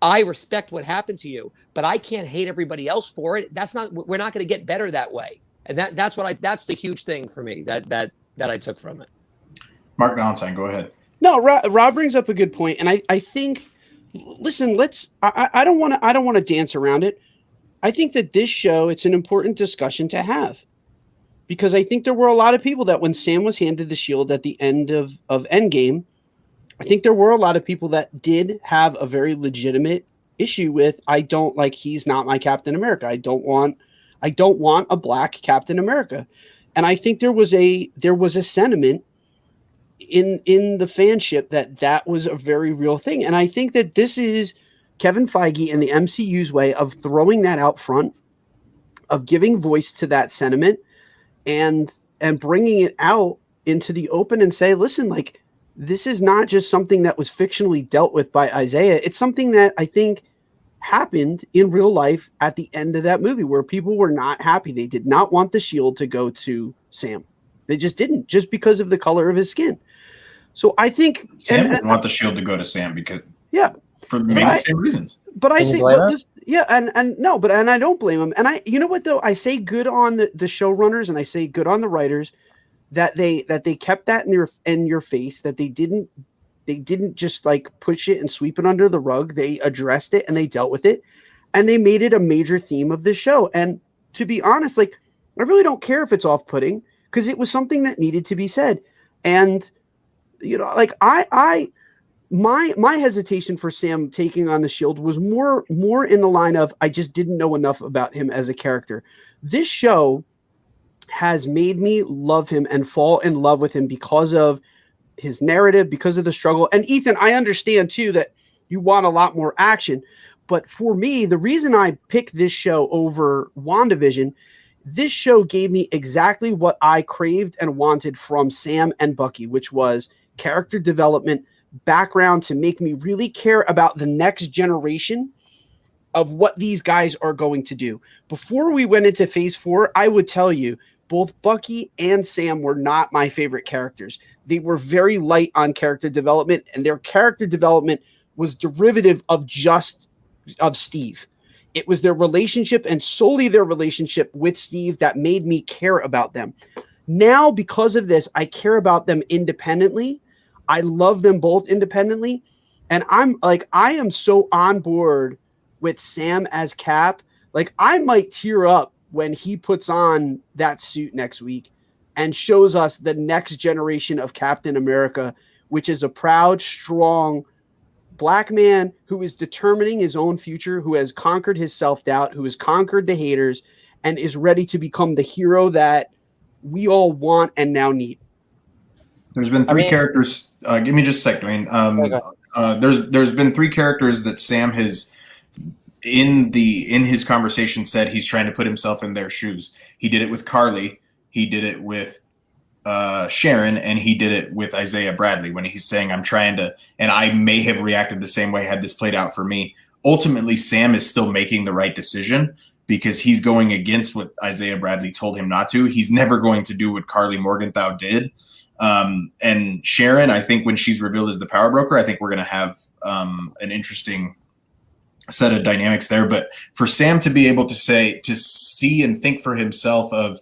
I respect what happened to you, but I can't hate everybody else for it. We're not going to get better that way. And that's the huge thing for me that I took from it. Mark Valentine, go ahead. No, Rob brings up a good point. And I think, listen, I don't want to dance around it. I think that this show, it's an important discussion to have, because I think there were a lot of people that when Sam was handed the shield at the end of Endgame, I think there were a lot of people that did have a very legitimate issue with, he's not my Captain America. I don't want a black Captain America. And I think there was a sentiment in the fanship that was a very real thing. And I think that this is Kevin Feige and the MCU's way of throwing that out front, of giving voice to that sentiment and bringing it out into the open and say, listen, this is not just something that was fictionally dealt with by Isaiah. It's something that I think happened in real life at the end of that movie, where people were not happy. They did not want the shield to go to Sam. They just didn't, just because of the color of his skin. So I think Sam didn't want the shield to go to Sam because for maybe the same reasons. But I Can you say, blame well, him? this, yeah, and no, but and I don't blame him. And you know what though, I say good on the showrunners, and I say good on the writers that they kept that in your face, that they didn't just like push it and sweep it under the rug. They addressed it and they dealt with it, and they made it a major theme of the show. And to be honest, like, I really don't care if it's off-putting, because it was something that needed to be said. And you know, like my hesitation for Sam taking on the shield was more in the line of, I just didn't know enough about him as a character. This show has made me love him and fall in love with him because of his narrative, because of the struggle. And Ethan, I understand too that you want a lot more action, but for me, the reason I picked this show over WandaVision, this show gave me exactly what I craved and wanted from Sam and Bucky, which was character development, background to make me really care about the next generation of what these guys are going to do. Before we went into phase 4, I would tell you both Bucky and Sam were not my favorite characters. They were very light on character development, and their character development was derivative of Steve. It was their relationship, and solely their relationship with Steve, that made me care about them. Now, because of this, I care about them independently. I love them both independently. And I am so on board with Sam as Cap. Like, I might tear up when he puts on that suit next week and shows us the next generation of Captain America, which is a proud, strong Black man who is determining his own future, who has conquered his self-doubt, who has conquered the haters, and is ready to become the hero that we all want and now need. There's been three characters. Give me just a sec, Dwayne. There's been three characters that Sam has in his conversation said he's trying to put himself in their shoes. He did it with Carly. He did it with Sharon, and he did it with Isaiah Bradley when he's saying, I'm trying to, and I may have reacted the same way had this played out for me. Ultimately, Sam is still making the right decision because he's going against what Isaiah Bradley told him not to. He's never going to do what Carly Morgenthau did. And Sharon, I think when she's revealed as the power broker, I think we're going to have an interesting set of dynamics there. But for Sam to be able to see and think for himself of,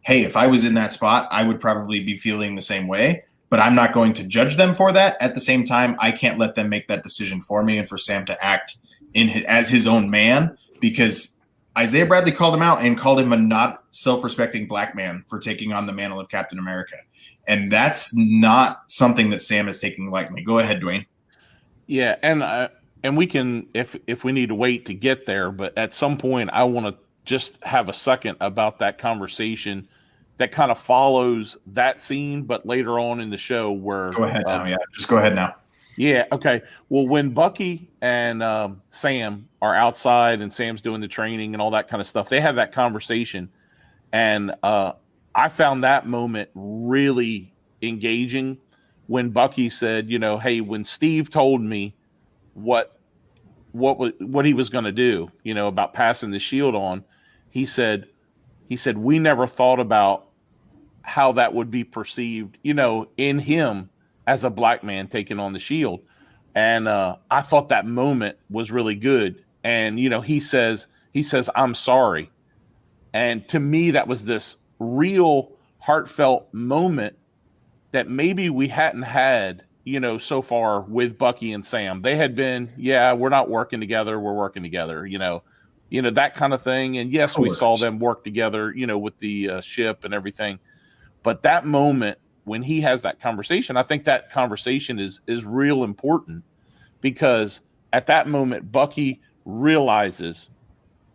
hey, if I was in that spot, I would probably be feeling the same way, but I'm not going to judge them for that. At the same time, I can't let them make that decision for me, and for Sam to act as his own man, because Isaiah Bradley called him out and called him a not self-respecting Black man for taking on the mantle of Captain America. And that's not something that Sam is taking lightly. Go ahead, Dwayne. Yeah, and we can, if we need to wait to get there, but at some point I want to just have a second about that conversation that kind of follows that scene, but later on in the show where... Go ahead now, yeah. Just go ahead now. Yeah, okay. Well, when Bucky and Sam are outside and Sam's doing the training and all that kind of stuff, they have that conversation. And I found that moment really engaging when Bucky said, you know, hey, when Steve told me what he was going to do, you know, about passing the shield on, he said, we never thought about how that would be perceived, you know, in him as a Black man taking on the shield. And I thought that moment was really good. And, you know, he says, I'm sorry. And to me, that was this real heartfelt moment that maybe we hadn't had, you know, so far with Bucky and Sam. They had been, yeah, we're not working together, we're working together, you know, that kind of thing. And yes, we saw them work together, you know, with the ship and everything. But that moment when he has that conversation, I think that conversation is real important, because at that moment, Bucky realizes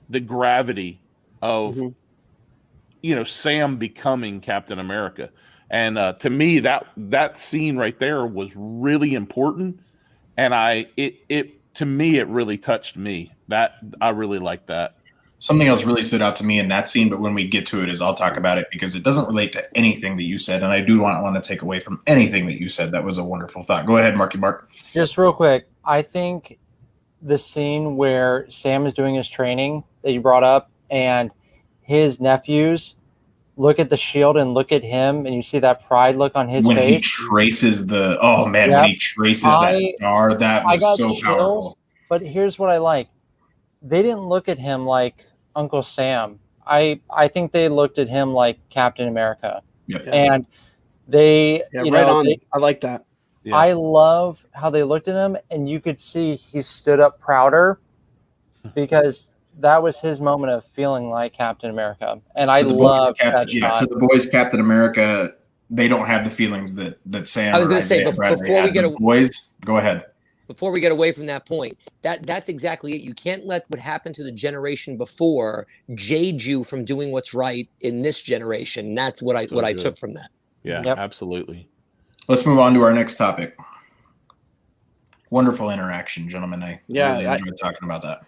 the gravity of, you know, Sam becoming Captain America. And to me, that scene right there was really important. And to me, it really touched me. That I really liked that. Something else really stood out to me in that scene, but when we get to it, is I'll talk about it because it doesn't relate to anything that you said, and I do not want to take away from anything that you said. That was a wonderful thought. Go ahead, Markie Mark. Just real quick, I think the scene where Sam is doing his training that you brought up, and his nephews look at the shield and look at him, and you see that pride look on his when face. He traces when he traces that star, that was so powerful. But here's what I like. They didn't look at him like Uncle Sam. I think they looked at him like Captain America. Yep. And they, I like that. Yeah. I love how they looked at him, and you could see he stood up prouder because that was his moment of feeling like Captain America. And I love that shot. So the boys, Captain America, they don't have the feelings that Sam. I was going to say before we get boys, go ahead. Before we get away from that point, that's exactly it. You can't let what happened to the generation before jade you from doing what's right in this generation. That's what I took from that. Yeah, absolutely. Let's move on to our next topic. Wonderful interaction, gentlemen. I really enjoyed talking about that.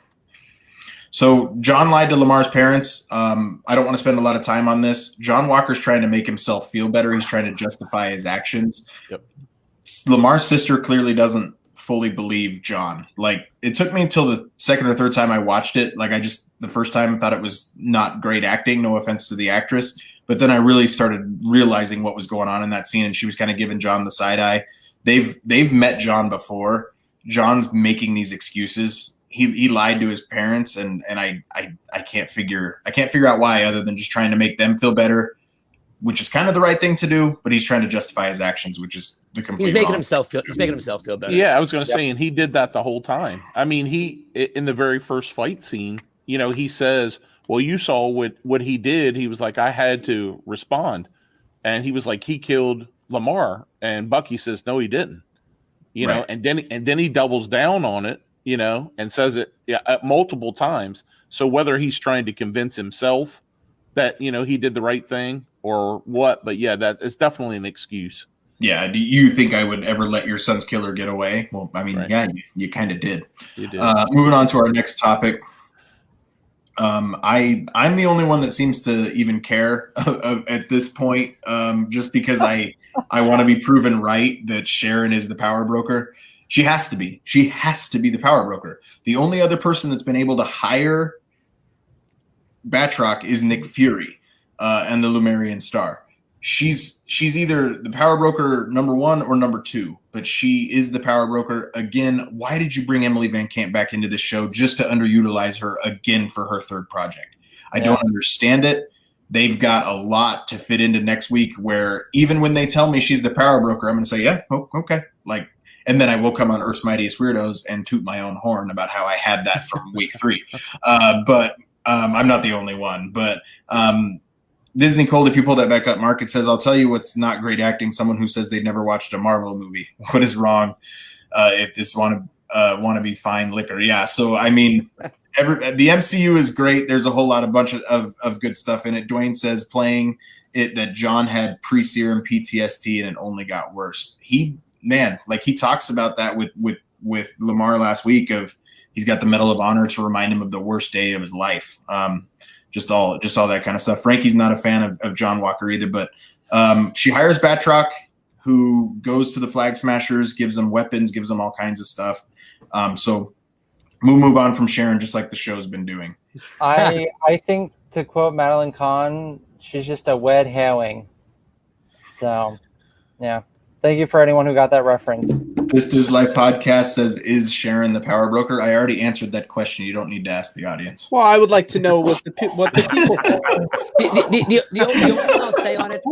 So John lied to Lamar's parents. I don't want to spend a lot of time on this. John Walker's trying to make himself feel better. He's trying to justify his actions. Yep. Lamar's sister clearly doesn't fully believe John. Like, it took me until the second or third time I watched it. Like, the first time thought it was not great acting. No offense to the actress. But then I really started realizing what was going on in that scene, and she was kind of giving John the side eye. They've met John before. John's making these excuses. He lied to his parents, and I can't figure out why, other than just trying to make them feel better, which is kind of the right thing to do. But he's trying to justify his actions, which is the complete. He's making himself feel better. Yeah, I was going to say, and he did that the whole time. I mean, he in the very first fight scene, he says, "Well, you saw what he did." He was like, "I had to respond," and he was like, "He killed Lamar," and Bucky says, "No, he didn't." Right. and then he doubles down on it, and says it multiple times. So whether he's trying to convince himself that he did the right thing or what, but that is definitely an excuse. Yeah. Do you think I would ever let your son's killer get away? Well, I mean, Right. you kind of did. You did. Moving on to our next topic. I'm the only one that seems to even care at this point, just because I want to be proven right that Sharon is the power broker. She has to be. She has to be the power broker. The only other person that's been able to hire Batroc is Nick Fury and the Lumerian Star. She's either the power broker number 1 or number 2, but she is the power broker. Again, why did you bring Emily Van Camp back into this show just to underutilize her again for her third project? I don't understand it. They've got a lot to fit into next week, where even when they tell me she's the power broker, I'm going to say, yeah, okay. And then I will come on Earth's Mightiest Weirdos and toot my own horn about how I had that from week 3. But I'm not the only one. But Disney Cold, if you pull that back up, Mark, it says, "I'll tell you what's not great acting. Someone who says they've never watched a Marvel movie. What is wrong? If this want to be fine liquor." Yeah. So, I mean, the MCU is great. There's a whole lot of bunch of good stuff in it. Dwayne says playing it that John had pre-serum PTSD and it only got worse. He talks about that with Lamar last week, of he's got the Medal of Honor to remind him of the worst day of his life. Just all that kind of stuff. Frankie's not a fan of John Walker either, but she hires Batroc, who goes to the Flag Smashers, gives them weapons, gives them all kinds of stuff. So move on from Sharon, just like the show's been doing. I think, to quote Madeline Kahn, she's just a wed herring. So, yeah. Thank you for anyone who got that reference. This Does Life podcast says, "Is Sharon the power broker?" I already answered that question. You don't need to ask the audience. Well, I would like to know what the people think. The only thing I'll say on it.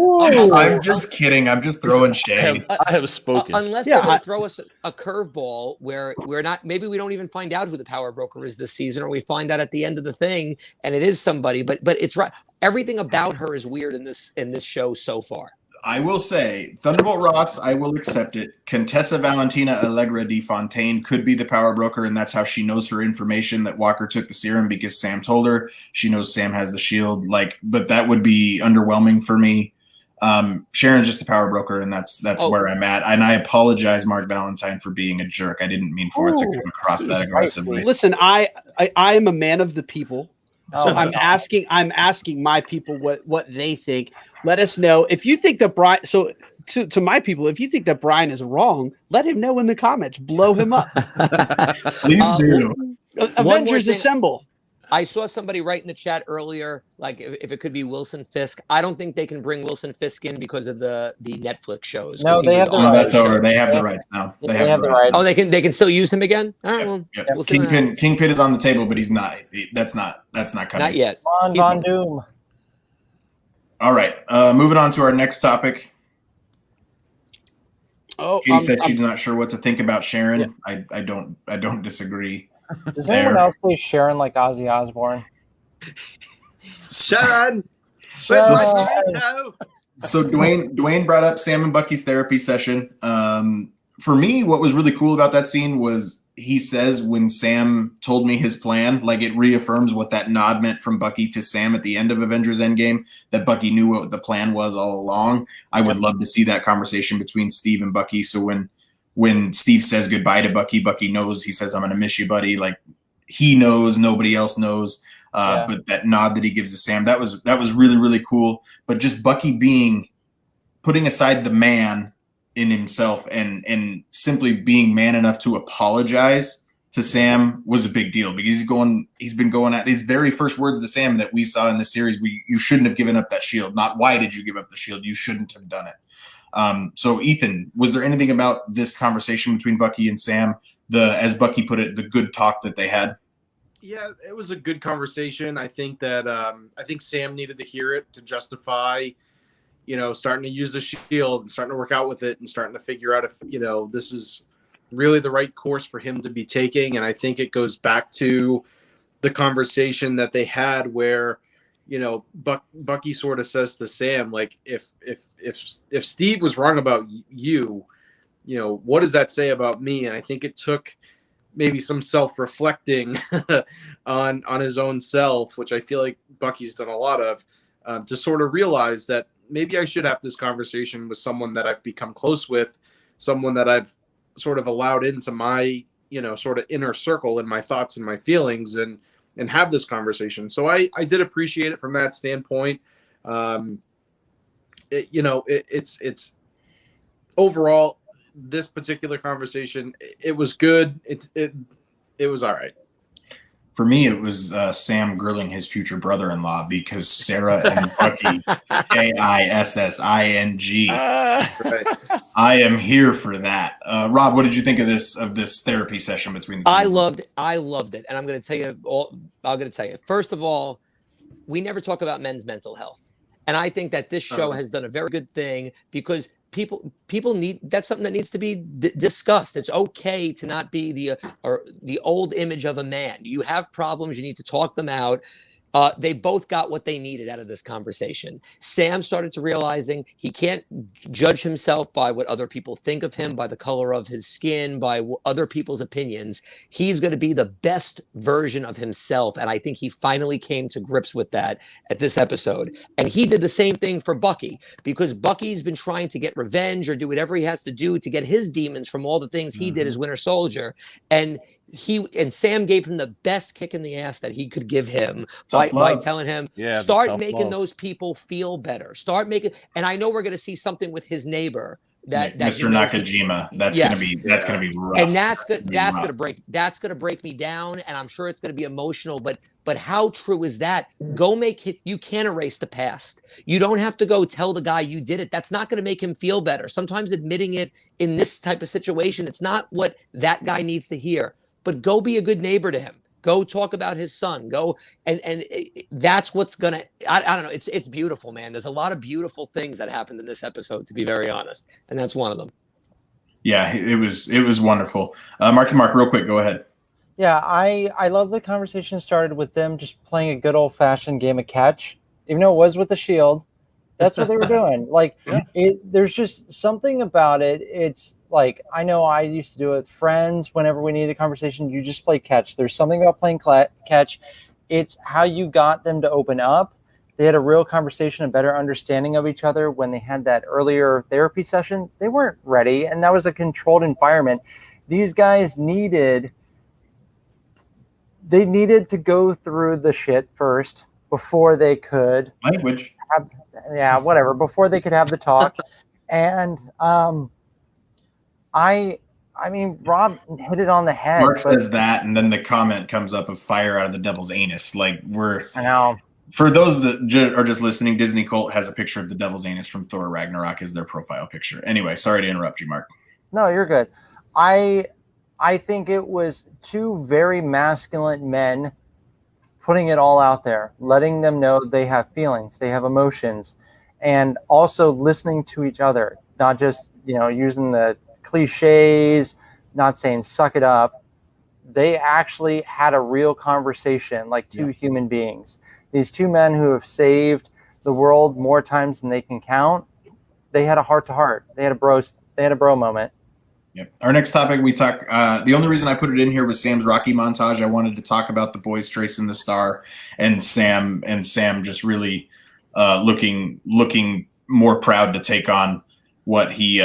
I'm just kidding. I'm just throwing shade. I have spoken. Unless they're going to throw us a curveball where we're not, maybe we don't even find out who the power broker is this season, or we find out at the end of the thing and it is somebody. But it's right. Everything about her is weird in this show so far. I will say, Thunderbolt Ross, I will accept it. Contessa Valentina Allegra de Fontaine could be the power broker, and that's how she knows her information that Walker took the serum, because Sam told her. She knows Sam has the shield. But that would be underwhelming for me. Sharon's just the power broker, and that's where I'm at. And I apologize, Mark Valentine, for being a jerk. I didn't mean for it to come across that aggressively. Listen, I am a man of the people. So I'm asking my people what they think. Let us know if you think that Bryan. So to my people, if you think that Bryan is wrong, let him know in the comments. Blow him up. Please do. Avengers assemble. I saw somebody write in the chat earlier, like if it could be Wilson Fisk. I don't think they can bring Wilson Fisk in because of the Netflix shows. No, they have the Oh, that's rights. over. They have the rights now. They have the rights. Oh, they can still use him again. All right, well, Yep. we'll see what happens. Kingpin is on the table, but he's not. That's not coming. Not yet. Von Doom. All right. Moving on to our next topic. Oh, Katie said she's not sure what to think about Sharon. Yeah. I don't disagree. Does anyone else say Sharon like Ozzy Osbourne? Sharon. So Dwayne brought up Sam and Bucky's therapy session. For me, what was really cool about that scene was he says when Sam told me his plan, like it reaffirms what that nod meant from Bucky to Sam at the end of Avengers Endgame, that Bucky knew what the plan was all along. I would love to see that conversation between Steve and Bucky. So when Steve says goodbye to Bucky, Bucky knows, he says, I'm going to miss you, buddy. Like he knows, nobody else knows. But that nod that he gives to Sam, that was really, really cool. But just Bucky putting aside the man in himself and simply being man enough to apologize to Sam was a big deal, because he's been going at his very first words to Sam that we saw in the series. You shouldn't have given up that shield. Not why did you give up the shield? You shouldn't have done it. So Ethan, was there anything about this conversation between Bucky and Sam, as Bucky put it, the good talk that they had? Yeah, it was a good conversation. I think that Sam needed to hear it to justify, starting to use the shield and starting to work out with it and starting to figure out if, this is really the right course for him to be taking. And I think it goes back to the conversation that they had where, Bucky sort of says to Sam, like, if Steve was wrong about you, what does that say about me? And I think it took maybe some self-reflecting on his own self, which I feel like Bucky's done a lot of, to sort of realize that maybe I should have this conversation with someone that I've become close with, someone that I've sort of allowed into my, sort of inner circle and my thoughts and my feelings, and have this conversation. So I did appreciate it from that standpoint. It's overall, this particular conversation, it was good. It was all right. For me, it was Sam grilling his future brother-in-law, because Sarah and Bucky, KISSING. Right. I am here for that. Rob, what did you think of this therapy session between the two? I loved it, and I'm going to tell you. First of all, we never talk about men's mental health, and I think that this show has done a very good thing, because people need, that's something that needs to be discussed. It's okay to not be the old image of a man. You have problems, you need to talk them out. They both got what they needed out of this conversation. Sam started to realizing he can't judge himself by what other people think of him, by the color of his skin, by other people's opinions. He's going to be the best version of himself. And I think he finally came to grips with that at this episode. And he did the same thing for Bucky, because Bucky's been trying to get revenge or do whatever he has to do to get his demons from all the things he did as Winter Soldier. And Sam gave him the best kick in the ass that he could give him by telling him, start making those people feel better. And I know we're going to see something with his neighbor that Mr. Nakajima. That's going to be rough. And that's going to break me down, and I'm sure it's going to be emotional, but how true is that? You can't erase the past. You don't have to go tell the guy you did it. That's not going to make him feel better. Sometimes admitting it in this type of situation, it's not what that guy needs to hear. But go be a good neighbor to him. Go talk about his son. Go and that's what's gonna. I don't know. It's beautiful, man. There's a lot of beautiful things that happened in this episode, to be very honest, and that's one of them. Yeah, it was wonderful. Markie Mark, real quick, go ahead. Yeah, I love the conversation started with them just playing a good old fashioned game of catch, even though it was with the shield. That's what they were doing. Like, there's just something about it. It's like, I know I used to do it with friends. Whenever we needed a conversation, you just play catch. There's something about playing catch. It's how you got them to open up. They had a real conversation, a better understanding of each other when they had that earlier therapy session. They weren't ready, and that was a controlled environment. These guys needed they needed to go through the shit first before they could Language. before they could have the talk. And I mean, Rob hit it on the head. Mark says that, and then the comment comes up of fire out of the devil's anus. Like, I know. For those that are just listening, Disney Cult has a picture of the devil's anus from Thor Ragnarok as their profile picture. Anyway, sorry to interrupt you, Mark. No, you're good. I think it was two very masculine men putting it all out there, letting them know they have feelings, they have emotions, and also listening to each other, not just, using the cliches, not saying suck it up. They actually had a real conversation like two human beings. These two men who have saved the world more times than they can count, they had a heart-to-heart. They had a bro moment. Yep. Our next topic, we talk. The only reason I put it in here was Sam's Rocky montage. I wanted to talk about the boys tracing the star, and Sam just really looking more proud to take on what he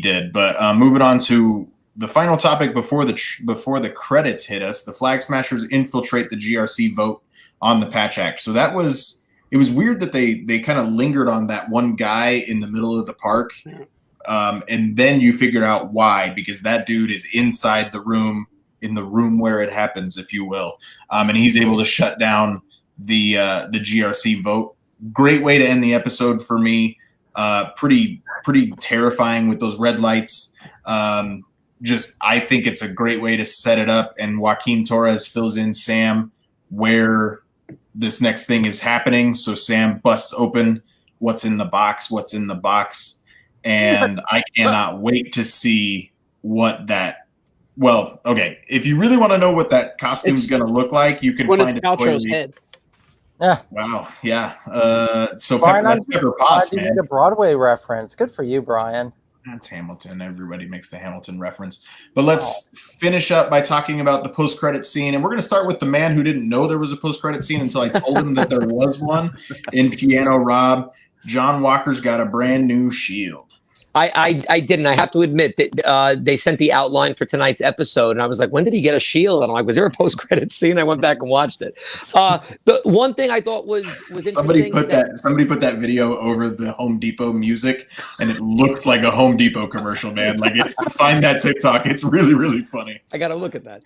did. But moving on to the final topic before the credits hit us, the Flag Smashers infiltrate the GRC vote on the Patch Act. So it was weird that they kind of lingered on that one guy in the middle of the park. And then you figured out why, because that dude is inside the room, in the room where it happens, if you will. And he's able to shut down the GRC vote. Great way to end the episode for me. Pretty terrifying with those red lights. I think it's a great way to set it up. And Joaquin Torres fills in Sam where this next thing is happening. So Sam busts open what's in the box. And I cannot wait to see what that. Well, okay. If you really want to know what that costume is going to look like, you can find it. Paltrow's head. Yeah. Wow. Yeah. So Brian, that's Pepper Potts, you man. made a Broadway reference. Good for you, Brian. That's Hamilton. Everybody makes the Hamilton reference. But let's finish up by talking about the post-credit scene. And we're going to start with the man who didn't know there was a post-credit scene until I told him that there was one in Piano Rob. John Walker's got a brand new shield. I didn't. I have to admit that they sent the outline for tonight's episode, and I was like, when did he get a shield? And I'm like, was there a post-credit scene? I went back and watched it. The one thing I thought was somebody interesting. Somebody put that video over the Home Depot music, and it looks like a Home Depot commercial, man. Like, find that TikTok. It's really, really funny. I got to look at that.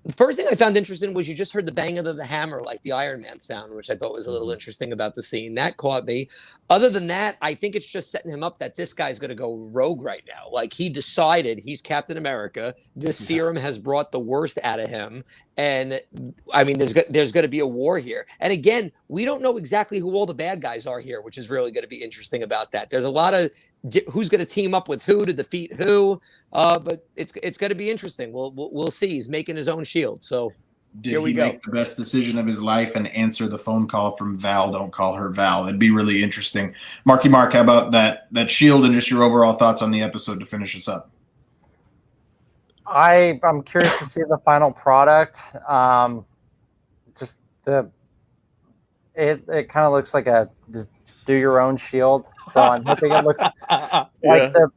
The first thing I found interesting was you just heard the banging of the hammer, like the Iron Man sound, which I thought was a little interesting about the scene. That caught me. Other than that, I think it's just setting him up that this guy's going to go rogue right now. Like, he decided he's Captain America. This serum has brought the worst out of him. And I mean, there's going to be a war here. And again, we don't know exactly who all the bad guys are here, which is really going to be interesting about that. There's a lot of who's going to team up with who to defeat who. But it's going to be interesting. We'll see. He's making his own shield. So here we go. Make the best decision of his life and answer the phone call from Val? Don't call her Val. It'd be really interesting. Markie Mark, how about that shield and just your overall thoughts on the episode to finish us up? I'm curious to see the final product. It kind of looks like just do your own shield. So I'm hoping it looks like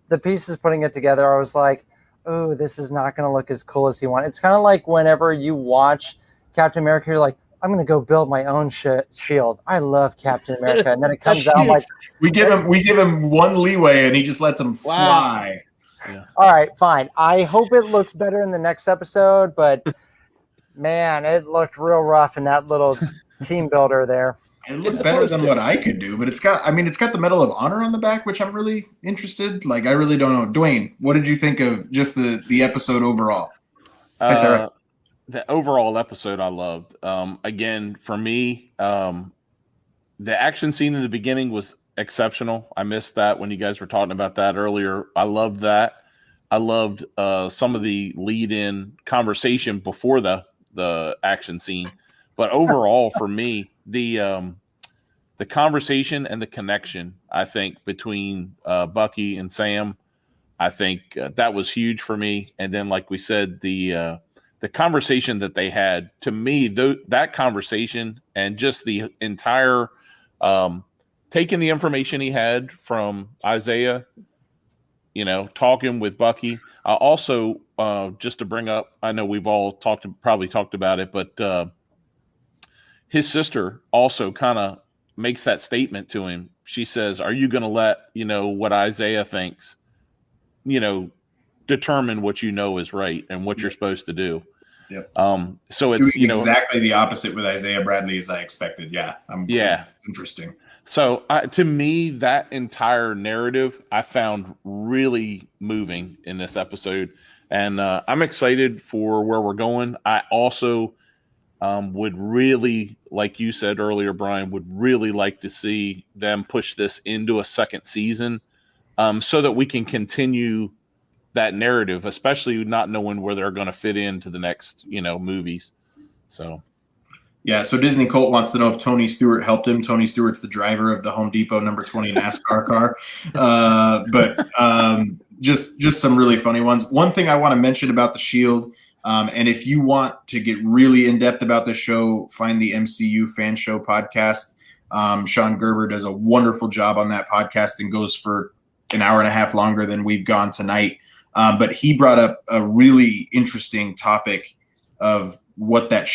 the pieces putting it together. I was like, oh, this is not going to look as cool as you want. It's kind of like whenever you watch Captain America, you're like, I'm going to go build my own shield. I love Captain America. And then it comes out like we give him one leeway and he just lets him fly. Yeah. All right, fine. I hope it looks better in the next episode, but man, it looked real rough in that little team builder there. It looks better than what I could do, but it's got the Medal of Honor on the back, which I'm really interested. Like, I really don't know. Dwayne, what did you think of just the episode overall? Hi, Sarah. The overall episode I loved. Again, for me, the action scene in the beginning was exceptional. I missed that when you guys were talking about that earlier. I loved that. I loved some of the lead-in conversation before the action scene. But overall, for me, the conversation and the connection, I think, between Bucky and Sam, I think that was huge for me. And then, like we said, the conversation that they had, to me, that conversation and just the entire taking the information he had from Isaiah, talking with Bucky, Also, just to bring up, I know we've all probably talked about it, but his sister also kind of makes that statement to him. She says, "Are you going to let what Isaiah thinks, determine what is right and what you're supposed to do?" Yep. So it's doing exactly the opposite with Isaiah Bradley as I expected. Yeah. It's interesting. So to me, that entire narrative I found really moving in this episode, and I'm excited for where we're going. I also would really, like you said earlier, Bryan, would really like to see them push this into a second season, so that we can continue that narrative, especially not knowing where they're going to fit into the next, movies. So. Yeah, so Disney Colt wants to know if Tony Stewart helped him. Tony Stewart's the driver of the Home Depot number 20 NASCAR car. But just some really funny ones. One thing I want to mention about The Shield, and if you want to get really in-depth about the show, find the MCU Fan Show podcast. Sean Gerber does a wonderful job on that podcast and goes for an hour and a half longer than we've gone tonight. But he brought up a really interesting topic of what that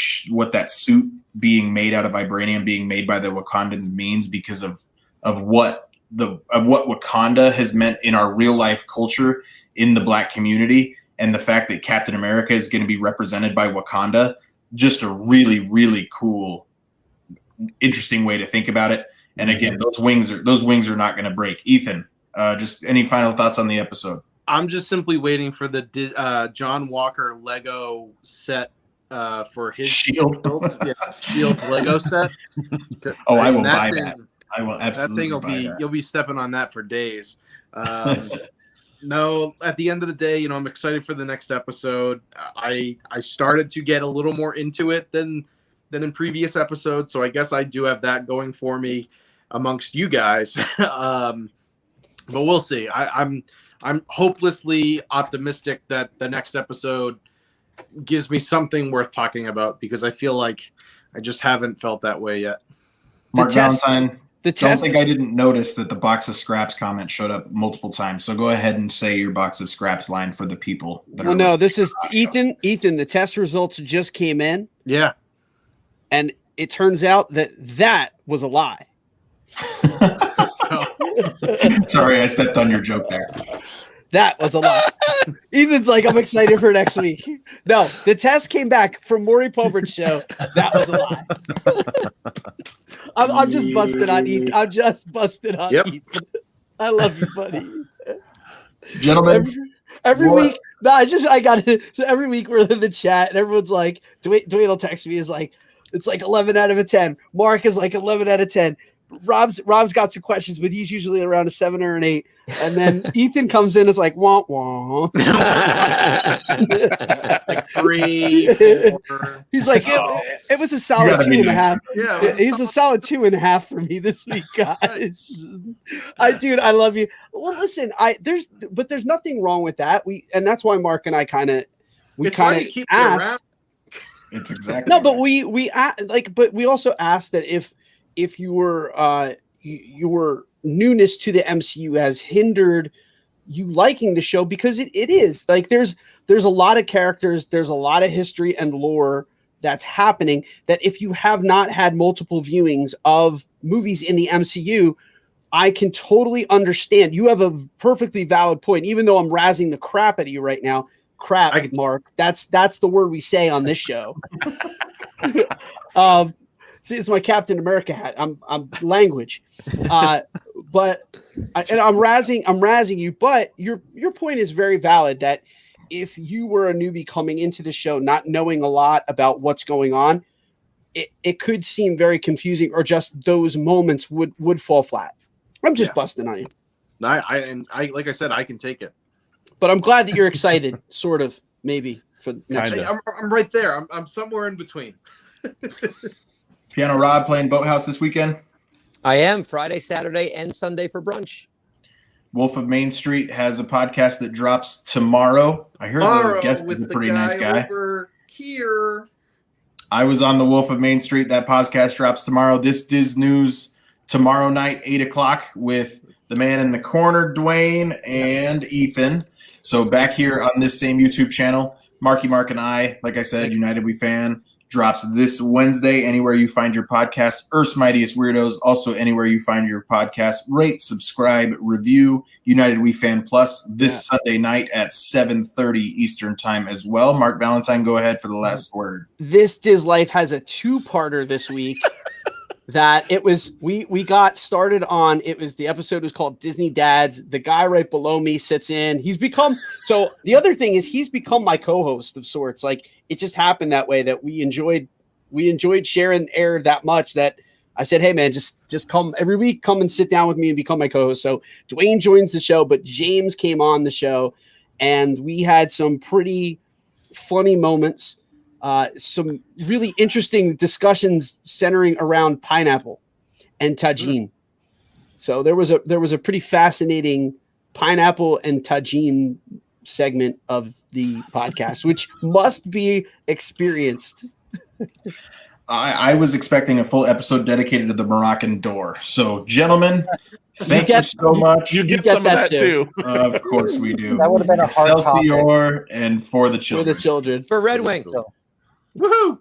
suit being made out of vibranium, being made by the Wakandans, means because of what Wakanda has meant in our real life culture in the Black community, and the fact that Captain America is going to be represented by Wakanda. Just a really, really cool, interesting way to think about it. And again, those wings are not going to break. Ethan, just any final thoughts on the episode? I'm just simply waiting for the John Walker Lego set for his Shield. Shield Lego set. Oh, I will buy that. I will absolutely that thing you'll be stepping on that for days. No, at the end of the day, I'm excited for the next episode. I started to get a little more into it than in previous episodes, so I guess I do have that going for me amongst you guys. But we'll see. I'm hopelessly optimistic that the next episode gives me something worth talking about, because I feel like I just haven't felt that way yet. Mark Valentine, don't think I didn't notice that the box of scraps comment showed up multiple times. So go ahead and say your box of scraps line for the people. This is Ethan. Ethan, the test results just came in. Yeah. And it turns out that was a lie. Sorry, I stepped on your joke there. That was a lie. Ethan's like, I'm excited for next week. No, the test came back from Maury Povich show. That was a lie. I'm just busted on Ethan. I'm just busted on Ethan. I love you, buddy. Gentlemen, every week. No, I got it. So every week we're in the chat and everyone's like, Dwayne will text me, is like, it's like 11 out of 10. Mark is like 11 out of 10. Rob's got some questions, but he's usually around a 7 or an 8. And then Ethan comes in, it's like wah wah. Like 3, 4. He's like, it was a solid 2.5. Yeah, he's a solid 2.5 for me this week, guys. I love you. Well, listen, there's nothing wrong with that. And that's why Mark and I kind of asked. It's exactly no, but but we also asked that if your newness to the MCU has hindered you liking the show, because it is like there's a lot of characters, there's a lot of history and lore that's happening, that if you have not had multiple viewings of movies in the MCU, I can totally understand. You have a perfectly valid point, even though I'm razzing the crap out of you right now. Mark. That's the word we say on this show. See, it's my Captain America hat. I'm language, but I'm razzing you. But your point is very valid. That if you were a newbie coming into the show, not knowing a lot about what's going on, it could seem very confusing, or just those moments would fall flat. I'm just busting on you. I like I said, I can take it. But I'm glad that you're excited, sort of, maybe for next. I'm right there. I'm somewhere in between. Piano Rob playing Boathouse this weekend? I am, Friday, Saturday, and Sunday for brunch. Wolf of Main Street has a podcast that drops tomorrow. I heard the guest is a pretty nice guy. Over here. I was on the Wolf of Main Street. That podcast drops tomorrow. This Diz News tomorrow night, 8:00, with the man in the corner, Dwayne, and Ethan. So back here on this same YouTube channel, Markie Mark and I, like I said, United We Fan, drops this Wednesday anywhere you find your podcast. Earth's Mightiest Weirdos, also anywhere you find your podcast. Rate, subscribe, review United We Fan Plus this Sunday night at 7:30 Eastern Time as well. Mark Valentine, go ahead for the last word. This Diz Life has a two-parter this week. That it was we got started on. It was the episode was called Disney Dads. The guy right below me sits in. He's become so. The other thing is he's become my co-host of sorts. Like it just happened that way that we enjoyed sharing air that much that I said, hey man, just come every week, come and sit down with me and become my co-host. So Dwayne joins the show, but James came on the show, and we had some pretty funny moments. Some really interesting discussions centering around pineapple and tagine. So there was a pretty fascinating pineapple and tagine segment of the podcast, which must be experienced. I was expecting a full episode dedicated to the Moroccan door. So, gentlemen, thank you so much. You get some of that too. Of course we do. That would have been a hard topic. Excelsior and for the children. For the children. For Red Wing. Woohoo!